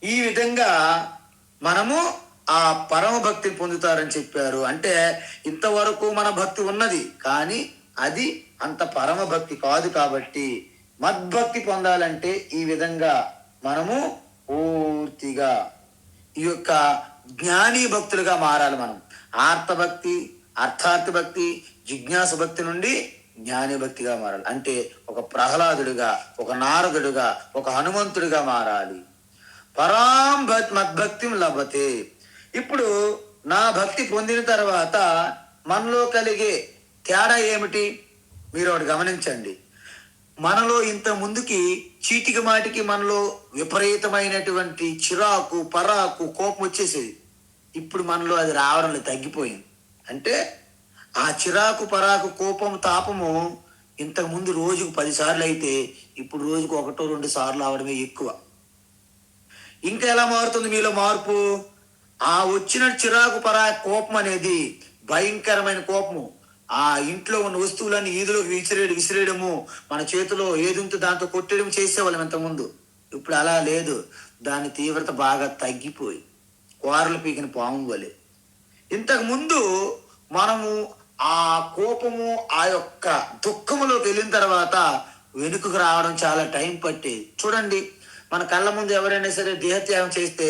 ఈ విధంగా మనము ఆ పరమ భక్తిని పొందుతారని చెప్పారు. అంటే ఇంతవరకు మన భక్తి ఉన్నది, కానీ అది అంత పరమ భక్తి కాదు. కాబట్టి మద్భక్తి పొందాలంటే ఈ విధంగా మనము పూర్తిగా ఈ యొక్క జ్ఞాని భక్తులుగా మారాలి. మనం ఆర్తభక్తి, అర్థార్థ భక్తి, జిజ్ఞాస భక్తి నుండి జ్ఞాని భక్తిగా మారాలి. అంటే ఒక ప్రహ్లాదుడిగా, ఒక నారదుడిగా, ఒక హనుమంతుడిగా మారాలి. పరాం మద్భక్తి లభతే. ఇప్పుడు నా భక్తి పొందిన తర్వాత మనలో కలిగే తేడా ఏమిటి? మీరు ఒకటి గమనించండి. మనలో ఇంత ముందుకి చీటికి మాటికి మనలో విపరీతమైనటువంటి చిరాకు, పరాకు, కోపం వచ్చేసేది. ఇప్పుడు మనలో అది రావడం లేదు, తగ్గిపోయింది. అంటే ఆ చిరాకు పరాకు కోపం తాపము ఇంతకు ముందు రోజుకు 10 సార్లు అయితే ఇప్పుడు రోజుకు 1-2 సార్లు అవడమే ఎక్కువ. ఇంకా ఎలా మారుతుంది మీలో మార్పు? ఆ వచ్చిన చిరాకు పరాకు కోపం అనేది భయంకరమైన కోపము. ఆ ఇంట్లో ఉన్న వస్తువులన్నీ ఈదులోకి విసిరేయడము, మన చేతిలో ఏది ఉంటే దాంతో కొట్టేయడం చేసేవాళ్ళం ఇంతకుముందు. ఇప్పుడు అలా లేదు. దాని తీవ్రత బాగా తగ్గిపోయి కూరలు పీకిన పాము వలె. ఇంతకు ముందు మనము ఆ కోపము ఆ యొక్క దుఃఖములోకి వెళ్ళిన తర్వాత వెనుకకు రావడం చాలా టైం పట్టేది. చూడండి, మన కళ్ళ ముందు ఎవరైనా సరే దేహత్యాగం చేస్తే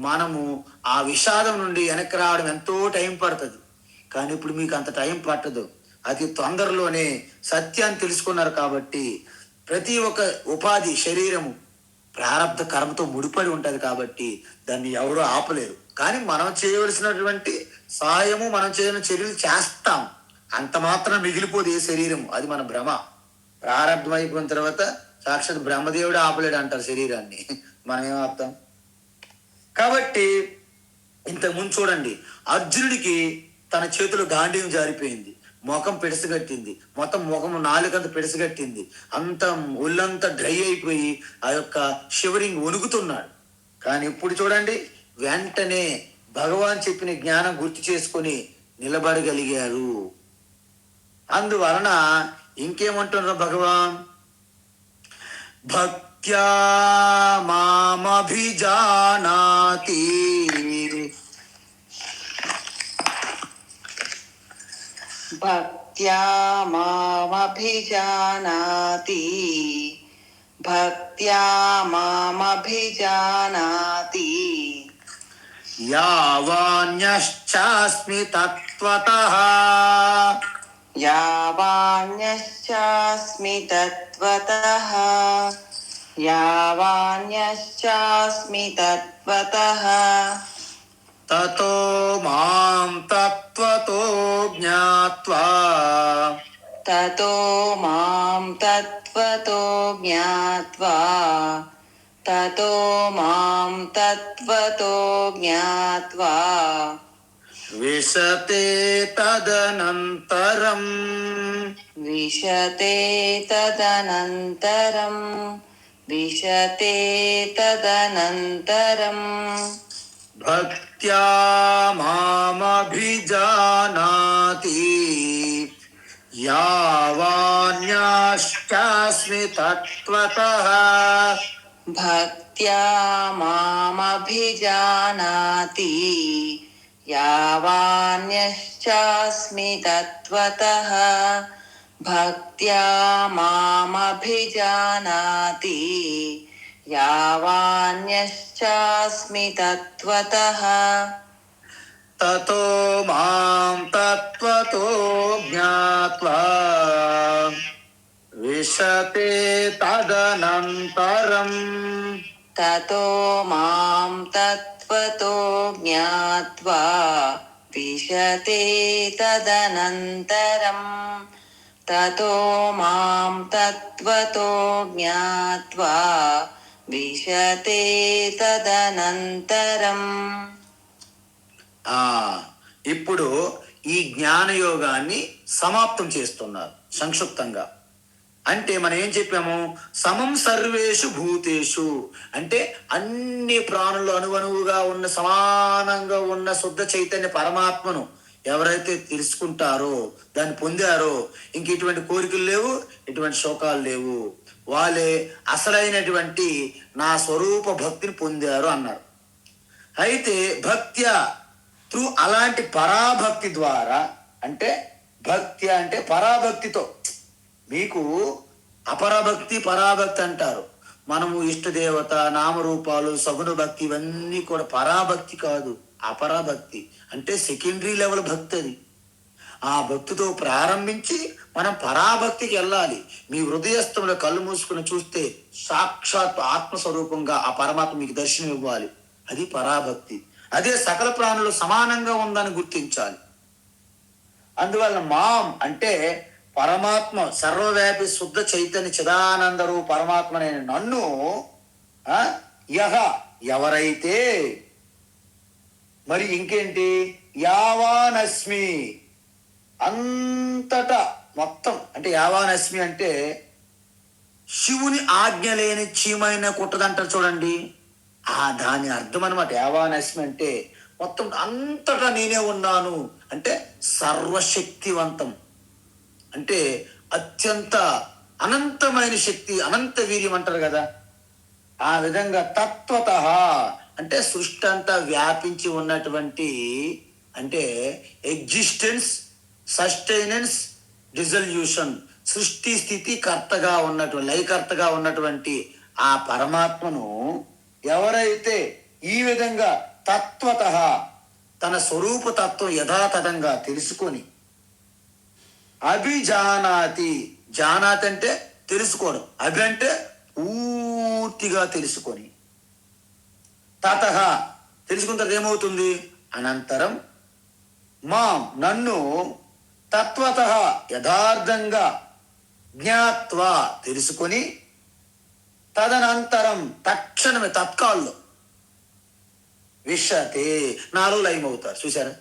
మనము ఆ విషాదం నుండి వెనక్కి రావడం ఎంతో టైం పడుతుంది. కానీ ఇప్పుడు మీకు అంత టైం పట్టదు. అతి తొందరలోనే సత్యాన్ని తెలుసుకున్నారు కాబట్టి ప్రతి ఒక్క ఉపాధి శరీరము ప్రారంధ కర్మతో ముడిపడి ఉంటది కాబట్టి దాన్ని ఎవరూ ఆపలేరు. కానీ మనం చేయవలసినటువంటి సహాయము, మనం చేయని చర్యలు చేస్తాం. అంత మాత్రం మిగిలిపోదు ఏ శరీరము. అది మన భ్రమ. ప్రారంభం అయిపోయిన తర్వాత సాక్షాత్ బ్రహ్మదేవుడు ఆపలేడు అంటారు శరీరాన్ని. మనం ఏం ఆపుతాం? కాబట్టి ఇంతకుముందు చూడండి, అర్జునుడికి తన చేతిలో గాంధీవం జారిపోయింది, ముఖం పెడసగట్టింది, మొత్తం ముఖం నాలుగంత పెడసగట్టింది, అంత ఒళ్ళంతా డ్రై అయిపోయి ఆ యొక్క షివరింగ్ వణుకుతున్నాడు. కానీ ఇప్పుడు చూడండి, వెంటనే భగవాన్ చెప్పిన జ్ఞానం గుర్తు చేసుకొని నిలబడగలిగారు. అందువలన ఇంకేమంటున్నారు భగవాన్? భక్త్యా మామభిజానాతి భక్త్యా మామభిజానాతి భక్త్యా మామభిజానాతి యావాన్యశ్చాస్మి తత్వతః యావాన్యశ్చాస్మి తత్వతః యావాన్యశ్చాస్మి తత్వతః తతో మాం తత్వతో జ్ఞాత్వా తతో మాం తత్వతో జ్ఞాత్వా తతో మాం తత్వతో జ్ఞాత్వా విశతే తదనంతరం విశతే తదనంతరం విశతే తదనంతరం భక్త్యా మామభిజానాతి యావాన్యశ్చాస్మి తత్వతః భక్త్యా మామభిజానాతి యావాన్యశ్చాస్మి తత్వతః భక్త్యా మామభిజానాతి యావాన్యశ్చాస్మి తత్వతః తతో మాం తత్వతో జ్ఞాత్వా విశతే తదనంతరం తతో మాం తత్వతో జ్ఞాత్వా విశతే తదనంతరం తతో మాం తత్వతో జ్ఞాత్వా విశతే తదనంతరం. ఇప్పుడు ఈ జ్ఞాన యోగాన్ని సమాప్తం చేస్తున్నారు సంక్షిప్తంగా. అంటే మనం ఏం చెప్పాము? సమం సర్వేషు భూతేషు అంటే అన్ని ప్రాణులు అణువణువుగా ఉన్న సమానంగా ఉన్న శుద్ధ చైతన్య పరమాత్మను ఎవరైతే తెలుసుకుంటారో, దాన్ని పొందారో, ఇంక ఇటువంటి కోరికలు లేవు, ఇటువంటి శోకాలు లేవు, వాళ్ళే అసలైనటువంటి నా స్వరూప భక్తిని పొందారు అన్నారు. అయితే భక్త్య త్రూ అలాంటి పరాభక్తి ద్వారా, అంటే భక్తి అంటే పరాభక్తితో, మీకు అపరభక్తి పరాభక్తి అంటారు. మనము ఇష్టదేవత నామరూపాలు సగుణ భక్తి ఇవన్నీ కూడా పరాభక్తి కాదు, అపరాభక్తి అంటే సెకండరీ లెవెల్ భక్తి. అది ఆ భక్తితో ప్రారంభించి మనం పరాభక్తికి వెళ్ళాలి. మీ హృదయస్థంలో కళ్ళు మూసుకుని చూస్తే సాక్షాత్ ఆత్మస్వరూపంగా ఆ పరమాత్మ మీకు దర్శనం ఇవ్వాలి. అది పరాభక్తి. అదే సకల ప్రాణులు సమానంగా ఉందని గుర్తించాలి. అందువల్ల మాం అంటే పరమాత్మ సర్వవ్యాపి శుద్ధ చైతన్య చిదానందరు పరమాత్మనే నన్ను యహ ఎవరైతే మరి ఇంకేంటి, యావానస్మి, అంతటా మొత్తం. అంటే యావానస్మి అంటే శివుని ఆజ్ఞ లేని చీమైన కుట్టదంటారు చూడండి, దాని అర్థం అనమాట. యావానస్మి అంటే మొత్తం అంతటా నేనే ఉన్నాను అంటే సర్వశక్తివంతం, అంటే అత్యంత అనంతమైన శక్తి, అనంత వీర్యం అంటారు కదా. ఆ విధంగా తత్వత అంటే సృష్టి అంతా వ్యాపించి ఉన్నటువంటి, అంటే ఎగ్జిస్టెన్స్, సస్టైనెన్స్, డిజల్యూషన్, సృష్టి స్థితి కర్తగా ఉన్నటువంటి, లయకర్తగా ఉన్నటువంటి ఆ పరమాత్మను ఎవరైతే ఈ విధంగా తత్వత తన స్వరూప తత్వం యథాతథంగా తెలుసుకొని, అభిజానాతి, జానాతి అంటే తెలుసుకోవడం, అభి అంటే పూర్తిగా తెలుసుకొని, తతః తెలుసుకున్న తర్వాత ఏమవుతుంది, అనంతరం మాం నన్ను తత్వత యథార్థంగా జ్ఞాత్వా తెలుసుకొని, తదనంతరం తక్షణమే తత్కాల్లో విషతే నాలో లయమవుతారు. చూసారా,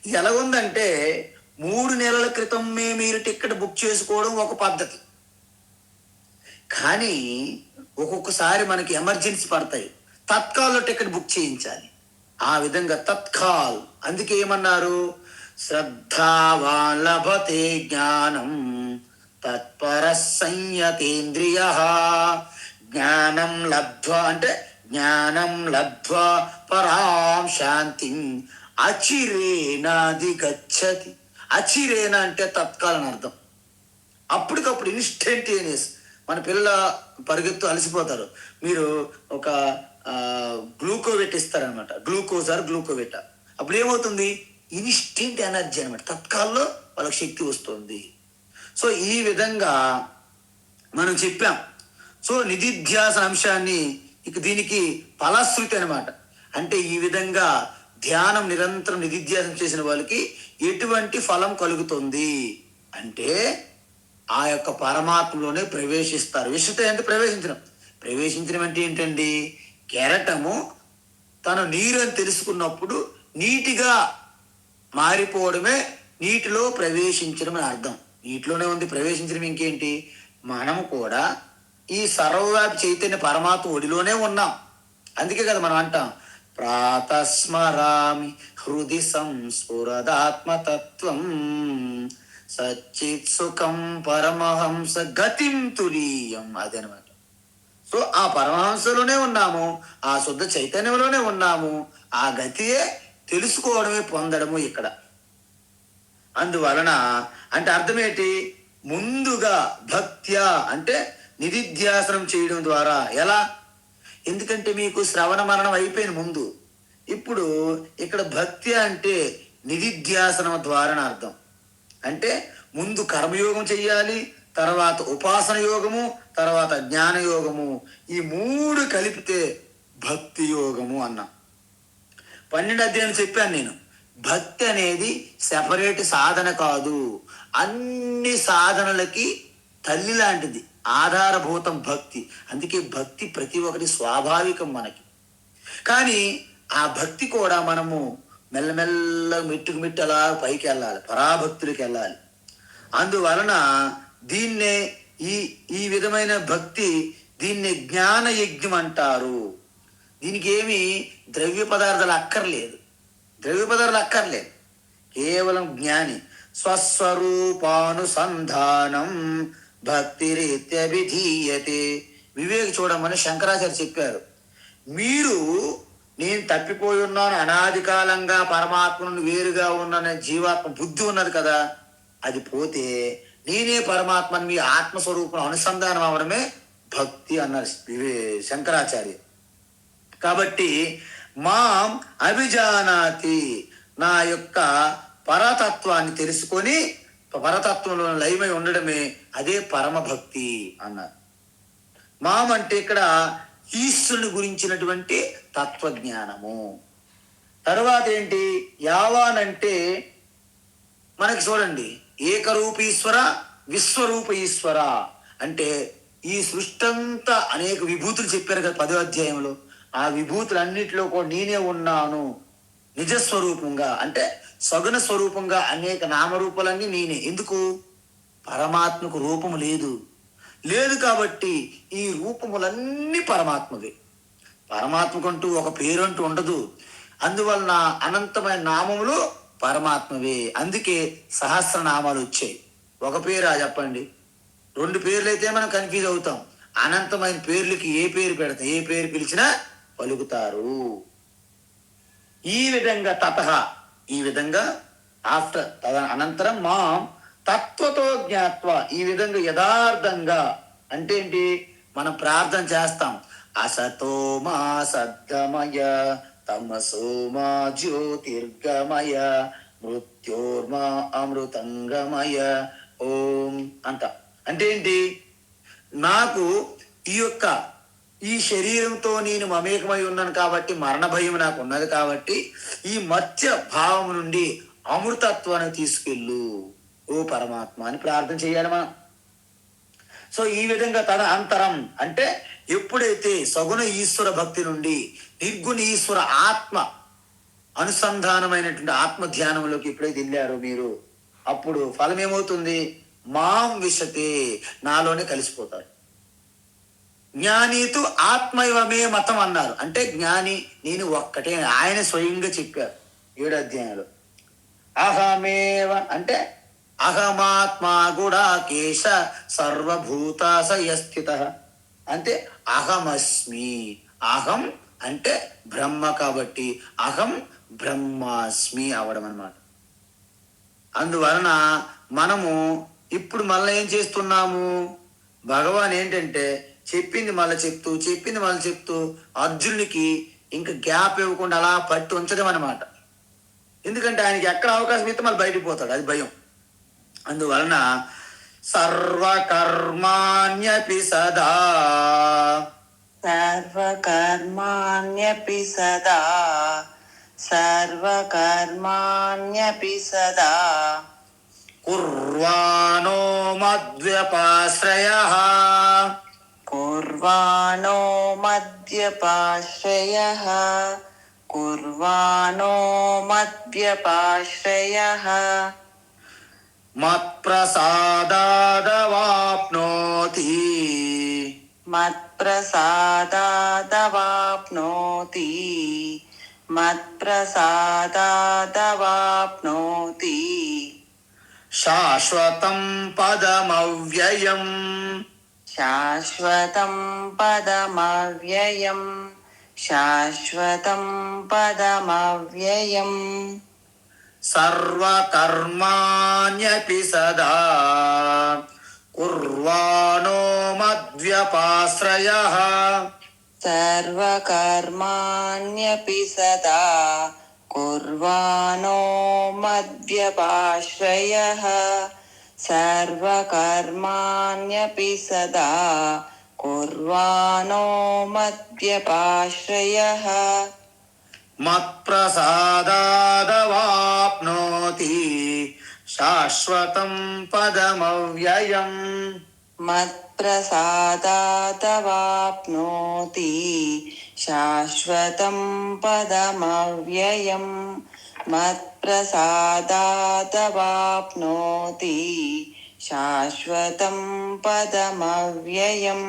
ఇది ఎలాగుందంటే 3 నెలల క్రితమే మీరు టికెట్ బుక్ చేసుకోవడం ఒక పద్ధతి, కానీ ఒక్కొక్కసారి మనకి ఎమర్జెన్సీ పడతాయి, తత్కాల్లో టికెట్ బుక్ చేయించాలి. ఆ విధంగా తత్కాల్, అందుకే ఏమన్నారు, శ్రద్ధావాన్ లభతే జ్ఞానం తత్పర సంయతేంద్రియ, జ్ఞానం లబ్ధ్వా అంటే జ్ఞానం లబ్ధ్వా పరాం శాంతిం అచిరేనాధిగచ్చతి. అచిరేన అంటే తత్కాలని అర్థం, అప్పటికప్పుడు ఇన్స్టంటేనియస్. మన పిల్లల పరిగెత్తు అలసిపోతారు, మీరు ఒక గ్లూకోవెట్ ఇస్తారనమాట, గ్లూకోజ్ ఆర్ గ్లూకోవెట్, అప్పుడు ఏమవుతుంది, ఇన్స్టెంట్ ఎనర్జీ అనమాట, తత్కాల్లో వాళ్ళకి శక్తి వస్తుంది. సో ఈ విధంగా మనం చెప్పాం. సో నిధిధ్యాస అంశాన్ని ఇక దీనికి ఫలశ్రుతి అనమాట. అంటే ఈ విధంగా ధ్యానం నిరంతరం నిధిధ్యాసం చేసిన వాళ్ళకి ఎటువంటి ఫలం కలుగుతుంది అంటే ఆ యొక్క పరమాత్మలోనే ప్రవేశిస్తారు. విశుద్ధ అంటే ప్రవేశించడం. ప్రవేశించడం అంటే ఏంటండి, కెరటము తను నీరు అని తెలుసుకున్నప్పుడు నీటిగా మారిపోవడమే నీటిలో ప్రవేశించడం అని అర్థం. నీటిలోనే ఉంది ప్రవేశించడం. ఇంకేంటి, మనం కూడా ఈ సర్వవ్యాపి చైతన్య పరమాత్మ ఒడిలోనే ఉన్నాం. అందుకే కదా మనం అంటాం, ప్రాతస్మరామి హృది సంస్ఫురదాత్మతత్వం సచ్చిత్ సుఖం పరమహంస గతిం తురీయం. అదనమాట. సో ఆ పరమహంసలోనే ఉన్నాము, ఆ శుద్ధ చైతన్యంలోనే ఉన్నాము. ఆ గతియే తెలుసుకోవడమే, పొందడము ఇక్కడ. అందువలన అంటే అర్థమేంటి, ముందుగా భక్త్యా అంటే నిధిధ్యాసనం చేయడం ద్వారా. ఎలా, ఎందుకంటే మీకు శ్రవణ మరణం అయిపోయిన ముందు, ఇప్పుడు ఇక్కడ భక్తి అంటే నిధిధ్యాసనం ద్వారా అర్థం. అంటే ముందు కర్మయోగం చెయ్యాలి, తర్వాత ఉపాసన యోగము, తర్వాత జ్ఞాన యోగము. ఈ 3 కలిపితే భక్తి యోగము అన్నా. 12 అధ్యాయం చెప్పాను నేను. భక్తి అనేది సెపరేట్ సాధన కాదు, అన్ని సాధనలకి తల్లి లాంటిది, ఆధారభూతం భక్తి. అందుకే భక్తి ప్రతి ఒక్కటి స్వాభావికం మనకి. కానీ ఆ భక్తి కూడా మనము మెల్లమెల్ల మెట్టుకు మెట్టు అలా పైకి వెళ్ళాలి, పరాభక్తులకి వెళ్ళాలి. అందువలన దీన్నే ఈ విధమైన భక్తి, దీన్నే జ్ఞాన యజ్ఞం అంటారు. దీనికి ఏమి ద్రవ్య పదార్థాలు అక్కర్లేదు, కేవలం జ్ఞాని. స్వస్వరూపానుసంధానం భక్తిరీత్యభిధీయతే. వివేక చూడమని శంకరాచార్య చెప్పారు. మీరు నేను తప్పిపోయి ఉన్నాను, అనాది కాలంగా పరమాత్మను వేరుగా ఉన్నాననే జీవాత్మ బుద్ధి ఉన్నది కదా, అది పోతే నేనే పరమాత్మని మీ ఆత్మస్వరూపం అనుసంధానం అవడమే భక్తి అన్నారు శంకరాచార్య. కాబట్టి మాం అభిజానాతి, నా యొక్క పరతత్వాన్ని తెలుసుకొని పరతత్వంలో లయమై ఉండడమే అదే పరమ భక్తి అన్నారు. మాం అంటే ఇక్కడ ఈశ్వరుని గురించినటువంటి తత్వజ్ఞానము. తర్వాత ఏంటి, యావాన్ అంటే మనకి చూడండి, ఏకరూపీశ్వర విశ్వరూప ఈశ్వర అంటే ఈ సృష్టి అంతా అనేక విభూతులు చెప్పారు కదా 10వ అధ్యాయంలో. ఆ విభూతులన్నిటిలో కూడా నేనే ఉన్నాను, నిజస్వరూపంగా అంటే సగుణ స్వరూపంగా అనేక నామరూపాలన్నీ నేనే. ఎందుకు? పరమాత్మకు రూపము లేదు. లేదు కాబట్టి ఈ రూపములన్నీ పరమాత్మవే. పరమాత్మకంటూ ఒక పేరు అంటూ ఉండదు. అందువలన అనంతమైన నామములు పరమాత్మవే. అందుకే సహస్రనామాలు వచ్చాయి. ఒక పేరా చెప్పండి? 2 పేర్లు అయితే మనం కన్ఫ్యూజ్ అవుతాం. అనంతమైన పేర్లకి ఏ పేరు పెడతాం, ఏ పేరు పిలిచినా పలుకుతారు. ఈ విధంగా ఈ విధంగా ఆఫ్టర్ అనంతరం మాం తత్వతో జ్ఞాత్వ, ఈ విధంగా యథార్థంగా అంటే ఏంటి? మనం ప్రార్థన చేస్తాం. అసతో మా సద్గమయ తమసో మా జ్యోతిర్గమయ మృత్యోర్మా అమృతంగమయ ఓం అంట. అంటే ఏంటి? నాకు ఈ శరీరంతో నేను మమేకమై ఉన్నాను కాబట్టి మరణ భయం నాకు ఉన్నది కాబట్టి ఈ మత్స్య భావం నుండి అమృతత్వాన్ని తీసుకెళ్ళు ఓ పరమాత్మ అని ప్రార్థన చేయాలి మనం. సో ఈ విధంగా తన అంతరం అంటే ఎప్పుడైతే సగుణ ఈశ్వర భక్తి నుండి నిర్గుణ ఈశ్వర ఆత్మ అనుసంధానమైనటువంటి ఆత్మ ధ్యానంలోకి ఎప్పుడైతే వెళ్ళారో మీరు, అప్పుడు ఫలం ఏమవుతుంది? మాం విశతే, నాలోనే కలిసిపోతారు. జ్ఞానితో ఆత్మైవమే మతం అన్నారు. అంటే జ్ఞాని నేను ఒక్కటే, ఆయన స్వయంగా చెప్పారు 7వ అధ్యాయంలో. అహమేవ అంటే అహమాత్మా గుడాకేశ సర్వభూతాశయ స్థిత అంటే అహమస్మి. అహం అంటే బ్రహ్మ కాబట్టి అహం బ్రహ్మాస్మి అవడం అన్నమాట. అందువలన మనము ఇప్పుడు మళ్ళీ ఏం చేస్తున్నాము? భగవాన్ ఏంటంటే చెప్పింది మళ్ళీ చెప్తూ అర్జునుడికి ఇంకా గ్యాప్ ఇవ్వకుండా అలా పట్టి ఉంచడం అన్నమాట. ఎందుకంటే ఆయనకి ఎక్కడ అవకాశం ఇస్తే మళ్ళీ బయటికి పోతాడు, అది భయం. అందువలన సర్వకర్మాణ్యపి సదా కుర్వాణో మద్వ్యపాశ్రయః మత్ప్రసాదాదవాప్నోతి శాశ్వతం పదమవ్యయం సర్వకర్మాణ్యపి సదా కుర్వాణో మద్వ్యపాశ్రయః మత్ప్రసాదాదవాప్నోతి శాశ్వతం పదమవ్యయం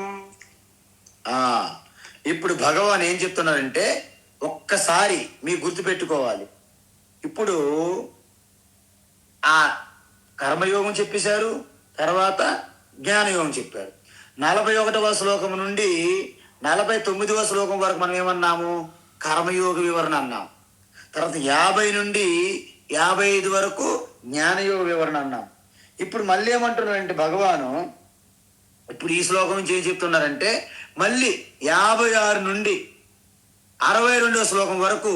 ఇప్పుడు భగవాన్ ఏం చెప్తున్నారంటే ఒక్కసారి మీరు గుర్తుపెట్టుకోవాలి. ఇప్పుడు ఆ కర్మయోగం చెప్పేశారు, తర్వాత జ్ఞానయోగం చెప్పారు. 41వ శ్లోకం నుండి 49వ శ్లోకం వరకు మనం ఏమన్నాము? కర్మయోగ వివరణ అన్నాం. తర్వాత 50 నుండి 55 వరకు జ్ఞానయోగ వివరణ అన్నాం. ఇప్పుడు మళ్ళీ ఏమంటున్నారంటే భగవాను ఇప్పుడు ఈ శ్లోకం నుంచి ఏం చెప్తున్నారంటే మళ్ళీ 56 నుండి 62వ శ్లోకం వరకు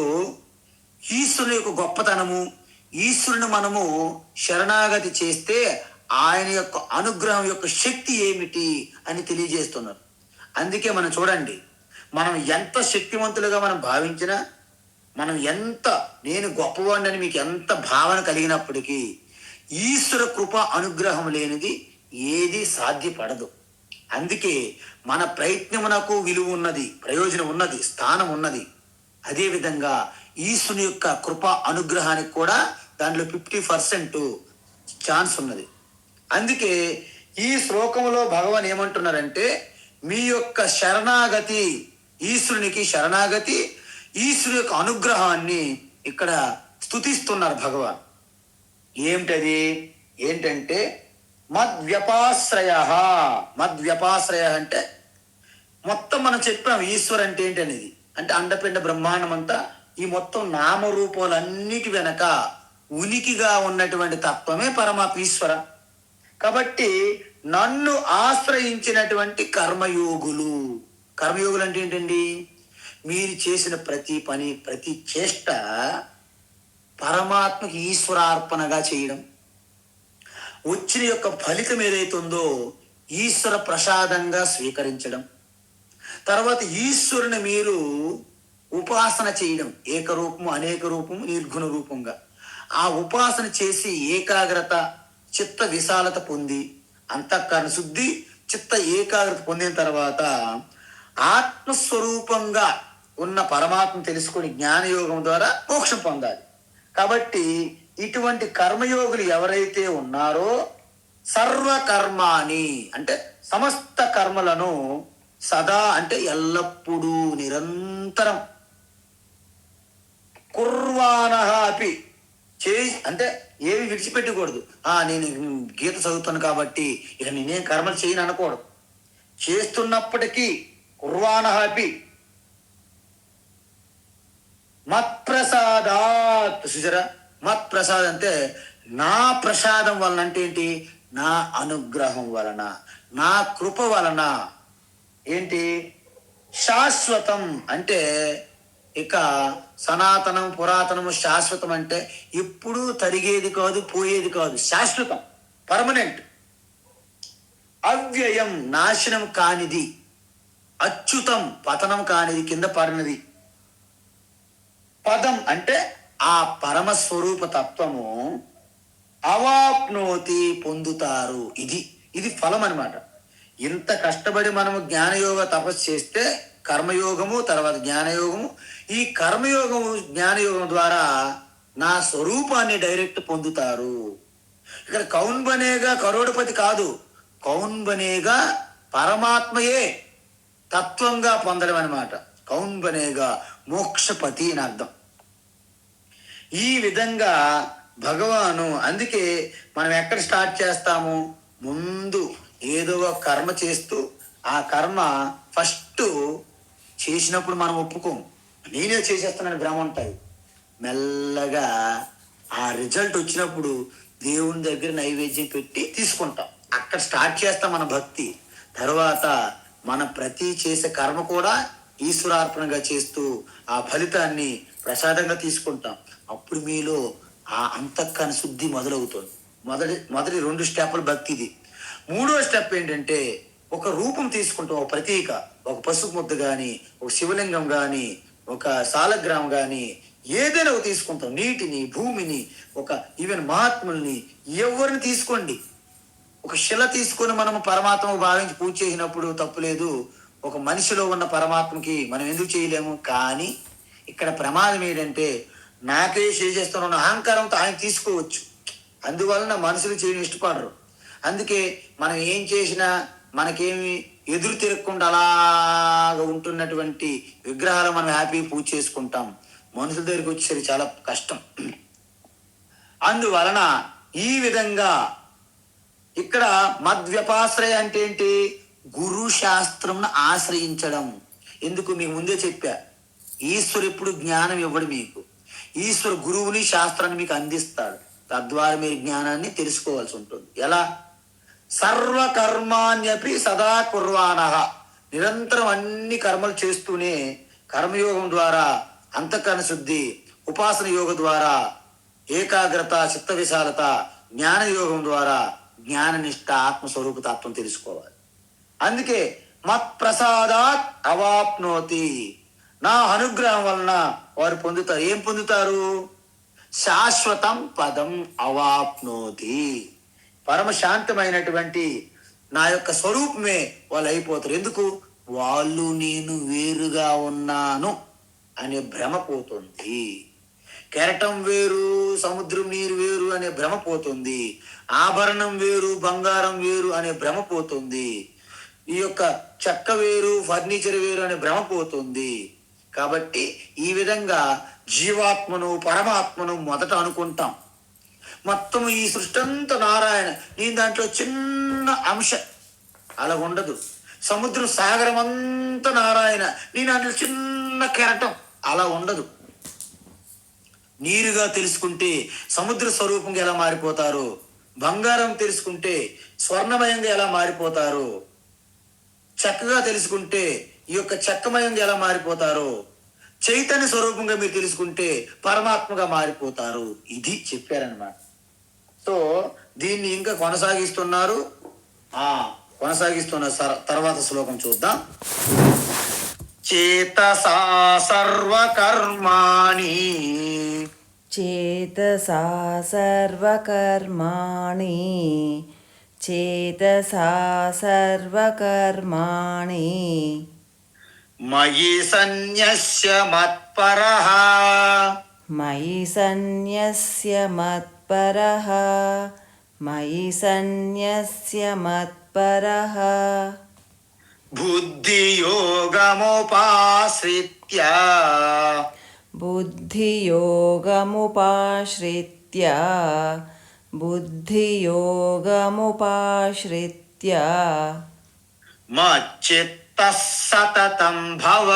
ఈశ్వరుని యొక్క గొప్పతనము, ఈశ్వరుని మనము శరణాగతి చేస్తే ఆయన యొక్క అనుగ్రహం యొక్క శక్తి ఏమిటి అని తెలియజేస్తున్నారు. అందుకే మనం చూడండి, మనం ఎంత శక్తివంతులుగా మనం భావించినా, మనం ఎంత నేను గొప్పవాడిని మీకు ఎంత భావన కలిగినప్పటికీ ఈశ్వర కృప అనుగ్రహం లేనిది ఏది సాధ్యపడదు. అందుకే మన ప్రయత్నమునకు విలువ ఉన్నది, ప్రయోజనం ఉన్నది, స్థానం ఉన్నది. అదేవిధంగా ఈశ్వరుని యొక్క కృప అనుగ్రహానికి కూడా దాంట్లో 50% ఛాన్స్ ఉన్నది. అందుకే ఈ శ్లోకంలో భగవాన్ ఏమంటున్నారంటే మీ యొక్క శరణాగతి, ఈశ్వరునికి శరణాగతి, ఈశ్వరు యొక్క అనుగ్రహాన్ని ఇక్కడ స్తుతిస్తున్నారు భగవాన్. ఏమిటది? ఏంటంటే మద్వ్యపాశ్రయ. మద్వ్యపాశ్రయ అంటే మొత్తం మనం చెప్పాం ఈశ్వర్ అంటే ఏంటి అనేది. అంటే అండపిండ బ్రహ్మాండం అంతా ఈ మొత్తం నామరూపాలన్నిటి వెనక ఉనికిగా ఉన్నటువంటి తత్వమే పరమాత్మ ఈశ్వర. కాబట్టి నన్ను ఆశ్రయించినటువంటి కర్మయోగులు. కర్మయోగులు అంటే ఏంటండి? మీరు చేసిన ప్రతి పని, ప్రతి చేష్ట పరమాత్మకి ఈశ్వరార్పణగా చేయడం, వచ్చిన యొక్క ఫలితం ఏదైతుందో ఈశ్వర ప్రసాదంగా స్వీకరించడం, తర్వాత ఈశ్వరుని మీరు ఉపాసన చేయడం, ఏకరూపము, అనేక రూపము, నిర్గుణ రూపంగా ఆ ఉపాసన చేసి ఏకాగ్రత, చిత్త విశాలత పొంది, అంతఃకరణ శుద్ధి, చిత్త ఏకాగ్రత పొందిన తర్వాత ఆత్మస్వరూపంగా ఉన్న పరమాత్మ తెలుసుకొని జ్ఞానయోగం ద్వారా మోక్షం పొందాలి. కాబట్టి ఇటువంటి కర్మయోగులు ఎవరైతే ఉన్నారో సర్వకర్మాని అంటే సమస్త కర్మలను సదా అంటే ఎల్లప్పుడూ నిరంతరం కుర్వాణః అపి అంటే ఏమి విడిచిపెట్టకూడదు. నేను గీత చదువుతాను కాబట్టి ఇక నేనేం కర్మలు చేయను అనకూడదు. చేస్తున్నప్పటికీ కుర్వాణః అపి మత్ప్రసాదాత్. సుజరా, మత్ప్రసాద్ అంటే నా ప్రసాదం వలన. అంటే ఏంటి? నా అనుగ్రహం వలన, నా కృప వలన. ఏంటి? శాశ్వతం అంటే ఇక సనాతనం, పురాతనము, శాశ్వతం అంటే ఎప్పుడూ తరిగేది కాదు, పోయేది కాదు, శాశ్వతం, పర్మనెంట్. అవ్యయం నాశనం కానిది, అచ్యుతం పతనం కానిది, కింద పడినది. పదం అంటే ఆ పరమస్వరూప తత్వము అవాప్నోతి పొందుతారు. ఇది ఫలం అన్నమాట. ఇంత కష్టపడి మనము జ్ఞానయోగ తపస్సు చేస్తే కర్మయోగము, తర్వాత జ్ఞానయోగము, ఈ కర్మయోగము జ్ఞానయోగం ద్వారా నా స్వరూపాన్ని డైరెక్ట్ పొందుతారు. ఇక్కడ కౌన్ బనేగా కరోడపతి కాదు, కౌన్ బనేగా పరమాత్మయే తత్వంగా పొందడం అనమాట. కౌన్ బనేగా మోక్షపతి అని అర్థం. ఈ విధంగా భగవాను. అందుకే మనం ఎక్కడ స్టార్ట్ చేస్తాము? ముందు ఏదో ఒక కర్మ చేస్తూ ఆ కర్మ ఫస్ట్ చేసినప్పుడు మనం ఒప్పుకోము, నేనే చేసేస్తానని భ్రమ ఉంటాయి. మెల్లగా ఆ రిజల్ట్ వచ్చినప్పుడు దేవుని దగ్గర నైవేద్యం పెట్టి తీసుకుంటాం. అక్కడ స్టార్ట్ చేస్తాం మన భక్తి. తర్వాత మన ప్రతి చేసే కర్మ కూడా ఈశ్వరార్పణగా చేస్తూ ఆ ఫలితాన్ని ప్రసాదంగా తీసుకుంటాం. అప్పుడు మీలో ఆ అంతఃకరణ శుద్ధి మొదలవుతుంది. మొదటి 2 స్టెప్పులు భక్తిది. 3వ స్టెప్ ఏంటంటే ఒక రూపం తీసుకుంటాం, ఒక ప్రతీక, ఒక పసుపు ముద్ద కానీ, ఒక శివలింగం కానీ, ఒక సాలగ్రామం కానీ, ఏదైనా ఒక తీసుకుంటాం. నీటిని, భూమిని, ఒక ఈవెన్ మహాత్ముల్ని, ఎవరిని తీసుకోండి. ఒక శిల తీసుకొని మనము పరమాత్మ భావించి పూజ చేసినప్పుడు తప్పులేదు. ఒక మనిషిలో ఉన్న పరమాత్మకి మనం ఎందుకు చేయలేము? కానీ ఇక్కడ ప్రమాదం ఏంటంటే నాకే చేసేస్తున్న అహంకారంతో ఆయన తీసుకోవచ్చు. అందువలన మనుషులు చేయడం ఇష్టపడరు. అందుకే మనం ఏం చేసినా మనకేమి ఎదురు తిరగకుండా అలాగ ఉంటున్నటువంటి విగ్రహాలు మనం హ్యాపీ పూజ చేసుకుంటాం. మనుషుల దగ్గరికి వచ్చేసరికి చాలా కష్టం. అందువలన ఈ విధంగా ఇక్కడ మద్వ్యపాశ్రయ అంటే ఏంటి? గురు శాస్త్రంను ఆశ్రయించడం. ఎందుకు? మీకు ముందే చెప్పా, ఈశ్వరు ఎప్పుడు జ్ఞానం ఇవ్వడు మీకు. ఈశ్వర గురువుని, శాస్త్రాన్ని మీకు అందిస్తాడు. తద్వారా మీరు జ్ఞానాన్ని తెలుసుకోవాల్సి ఉంటుంది. ఎలా? సర్వకర్మాణ్యపి సదా కుర్వాణః. నిరంతరం అన్ని కర్మలు చేస్తూనే కర్మయోగం ద్వారా అంతఃకరణ శుద్ధి, ఉపాసన యోగం ద్వారా ఏకాగ్రత, చిత్త విశాలత, జ్ఞాన యోగం ద్వారా జ్ఞాననిష్ట, ఆత్మస్వరూప తత్వం తెలుసుకోవాలి. అందుకే మత్ప్రసాదాత్ అవాప్నోతి. నా అనుగ్రహం వలన వారు పొందుతారు. ఏం పొందుతారు? శాశ్వతం పదం అవాప్నోతి. పరమ శాంతమైనటువంటి నా యొక్క స్వరూపమే వాళ్ళు అయిపోతారు. ఎందుకు? వాళ్ళు నేను వేరుగా ఉన్నాను అనే భ్రమ పోతుంది. కెరటం వేరు సముద్రం నీరు వేరు అనే భ్రమ పోతుంది. ఆభరణం వేరు బంగారం వేరు అనే భ్రమ పోతుంది. ఈ యొక్క చెక్క వేరు ఫర్నిచర్ వేరు అనే భ్రమ పోతుంది. కాబట్టి ఈ విధంగా జీవాత్మను పరమాత్మను మొదట అనుకుంటాం. మొత్తం ఈ సృష్టి అంతా నారాయణ, నేను దాంట్లో చిన్న అంశ, అలా ఉండదు. సముద్రం సాగరం అంతా నారాయణ, నేను దాంట్లో చిన్న కెరటం, అలా ఉండదు. నీరుగా తెలుసుకుంటే సముద్ర స్వరూపంగా ఎలా మారిపోతారు, బంగారం తెలుసుకుంటే స్వర్ణమయంగా ఎలా మారిపోతారు, చెక్కగా తెలుసుకుంటే ఈ యొక్క చెక్కమయంగా ఎలా మారిపోతారు, చైతన్య స్వరూపంగా మీరు తెలుసుకుంటే పరమాత్మగా మారిపోతారు. ఇది చెప్పారనమాట. సో దీన్ని ఇంకా కొనసాగిస్తున్నారు. కొనసాగిస్తున్న తర్వాత శ్లోకం చూద్దాం. చేతసా సర్వకర్మాణి, చేతసా సర్వకర్మాణి, చేతసా సర్వకర్మాణి, మయి సన్యస్య మత్పరః, మయి సన్యస్య మత్పరః, మయి సన్యస్య మత్పరః, బుద్ధియోగముపాశ్రిత్య, బుద్ధియోగముపాశ్రిత్య, బుద్ధియోగముపాశ్రిత్య, మచ్చిత్తః సతతం భవ,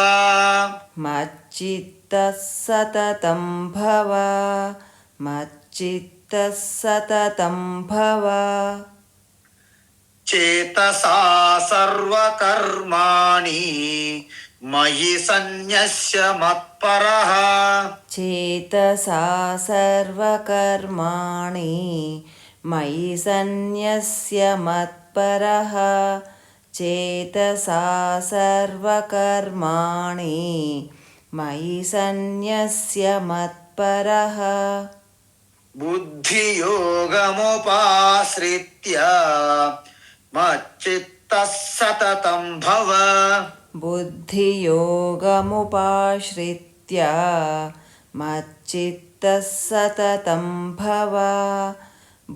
మచ్చిత్తః సతతం భవ, మచ్చిత్తః సతతం భవ, చేతసా సర్వకర్మాణి మయి సన్యస్య మత్పరః, చేతసా సర్వకర్మాణి మయి సన్యస్య మత్పరః, చేతసా సర్వకర్మాణి మయి సన్యస్య మత్పరః, బుద్ధియోగముపాశ్రిత్య మచ్చిత్తః సతతం భవ, బుద్ధియోగముపాశ్రిత్య మచ్చిత్తః సతతం భవ,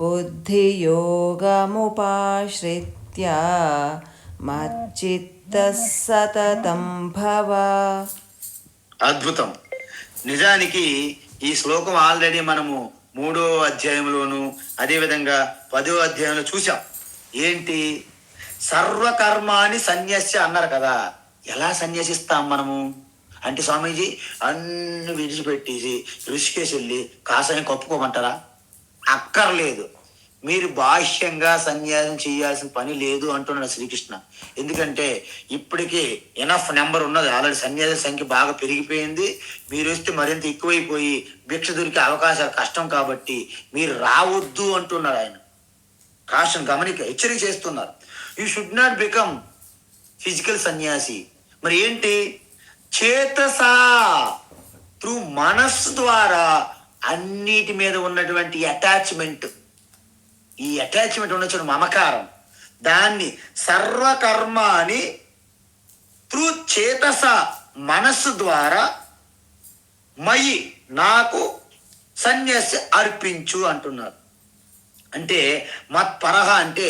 బుద్ధియోగముపాశ్రిత్య మచ్చిత్తః సతతం భవ. అద్భుతం. నిజానికి ఈ శ్లోకం ఆల్రెడీ మనము 3వ అధ్యాయంలోను అదేవిధంగా 10వ అధ్యాయంలో చూసాం. ఏంటి, సర్వకర్మాని సన్యస్య అన్నారు కదా. ఎలా సన్యసిస్తాం మనము అంటే, స్వామీజీ అన్ని విడిచిపెట్టేసి ఋషికేశ్ వెళ్ళి కాషాయం కప్పుకోమంటారా? అక్కర్లేదు. మీరు బాహ్యంగా సన్యాసం చేయాల్సిన పని లేదు అంటున్నాడు శ్రీకృష్ణ. ఎందుకంటే ఇప్పటికీ ఎనఫ్ నెంబర్ ఉన్నది. ఆల్రెడీ సన్యాస సంఖ్య బాగా పెరిగిపోయింది. మీరు వస్తే మరింత ఎక్కువైపోయి భిక్ష దొరికే అవకాశాలు కష్టం. కాబట్టి మీరు రావద్దు అంటున్నాడు ఆయన. కాషన్ గమనిక హెచ్చరిక చేస్తున్నారు. You should not become physical సన్యాసి. మరి ఏంటి, చేతసా త్రూ మనస్సు ద్వారా అన్నిటి మీద ఉన్నటువంటి అటాచ్మెంట్, ఈ అటాచ్మెంట్ ఉన్న మమకారం, దాన్ని సర్వకర్మాని త్రూ చేతస మనస్సు ద్వారా మయి నాకు సన్యాసి అర్పించు అంటున్నారు. అంటే మత్పరహ అంటే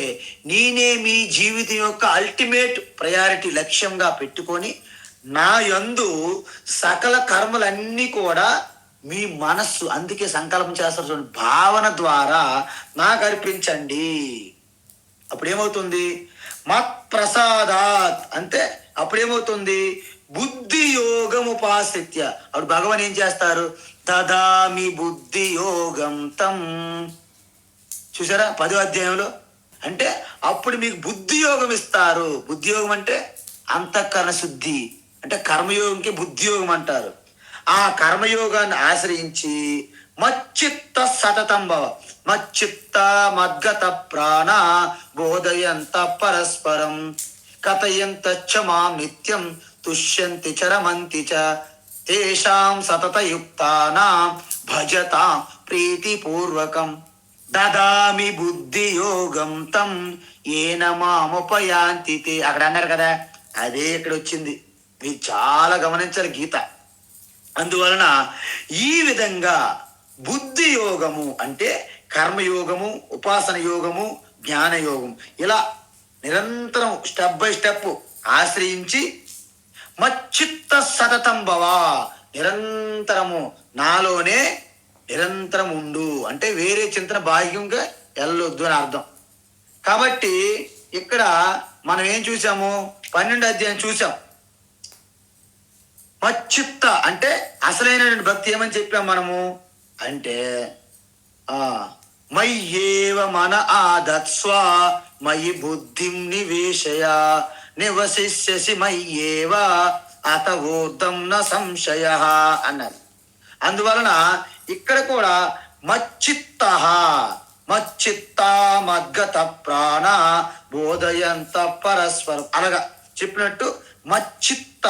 నేనే మీ జీవితం యొక్క అల్టిమేట్ ప్రయారిటీ లక్ష్యంగా పెట్టుకొని నా యందు సకల కర్మలన్నీ కూడా మీ మనస్సు, అందుకే సంకల్పం చేస్తారు చూడండి, భావన ద్వారా నాకు అర్పించండి. అప్పుడేమవుతుంది, మత్ ప్రసాదాత్ అంటే అప్పుడేమవుతుంది, బుద్ధి యోగం ఉపాసిత్య. అప్పుడు భగవాన్ ఏం చేస్తారు, దదామి బుద్ధి యోగం తం. చూసారా 10వ అధ్యాయంలో. అంటే అప్పుడు మీకు బుద్ధి యోగం ఇస్తారు. బుద్ధి యోగం అంటే అంతఃకరణ శుద్ధి, అంటే కర్మయోగంకి బుద్ధి యోగం అంటారు. ఆ కర్మయోగాన్ని ఆశ్రయించి మచ్చిత్త సతతం భవ, మచ్చిత్త మద్గత ప్రాణ బోధయంత పరస్పరం కథయంత చ మాం నిత్యం తుష్యంతి చరమంతి చ తేషాం సతతయుక్తానాం భజతాం ప్రీతిపూర్వకం దదామి బుద్ధి యోగం తం ఏన మాముపయాంతి తే. అక్కడ అన్నారు కదా, అదే ఇక్కడ వచ్చింది. మీరు చాలా గమనించాలి. గీత అందువలన ఈ విధంగా బుద్ధి యోగము అంటే కర్మయోగము, ఉపాసన యోగము, జ్ఞానయోగం ఇలా నిరంతరం స్టెప్ బై స్టెప్ ఆశ్రయించి మచ్చిత్త సతతం భవ, నిరంతరము నాలోనే నిరంతరం ఉండు అంటే వేరే చింతన బాహ్యంగా వెళ్ళొద్దు అని అర్థం. కాబట్టి ఇక్కడ మనం ఏం చూసాము, 12వ అధ్యాయం చూసాం. మచ్చిత్త అంటే అసలైనటువంటి భక్తి ఏమని చెప్పాం మనము అంటే మయ్యేవ మన ఆదత్స్వ మయి బుద్ధిం నివేశయ నివసిష్యసి మయ్యేవ అత ఊర్ధం న సంశయ అన్నారు. అందువలన ఇక్కడ కూడా మచ్చిత్త మద్గత ప్రాణ బోధయంత పరస్పరం అనగా చెప్పినట్టు మచ్చిత్త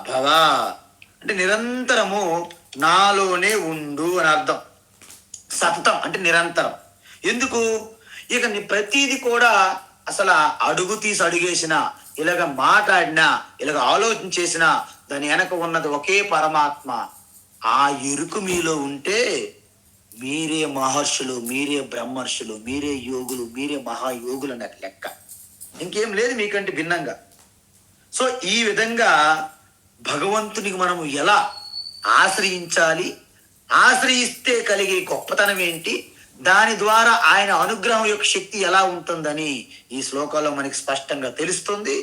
భవ అంటే నిరంతరము నాలోనే ఉండు అని అర్థం. సతతం అంటే నిరంతరం. ఎందుకు ఇక నీ ప్రతీది కూడా అసలు అడుగు తీసి అడుగేసిన, ఇలాగ మాట్లాడినా, ఇలాగ ఆలోచన చేసినా దాని వెనక ఉన్నది ఒకే పరమాత్మ. ఆ ఎరుకు మీలో ఉంటే మీరే మహర్షులు, మీరే బ్రహ్మర్షులు, మీరే యోగులు, మీరే మహాయోగులు అన్నట్టు లెక్క. ఇంకేం లేదు మీకంటే భిన్నంగా. సో ఈ విధంగా భగవంతునికి మనము ఎలా ఆశ్రయించాలి, ఆశ్రయిస్తే కలిగే గొప్పతనం ఏంటి, దాని ద్వారా ఆయన అనుగ్రహం యొక్క శక్తి ఎలా ఉంటుందని ఈ శ్లోకాల్లో మనకి స్పష్టంగా తెలుస్తుంది.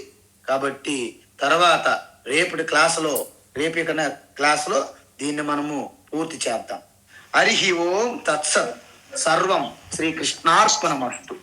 కాబట్టి తర్వాత రేపటి క్లాసులో దీన్ని మనము పూర్తి చేద్దాం. హరి ఓం తత్సత్. సర్వం శ్రీకృష్ణార్పణమస్తు.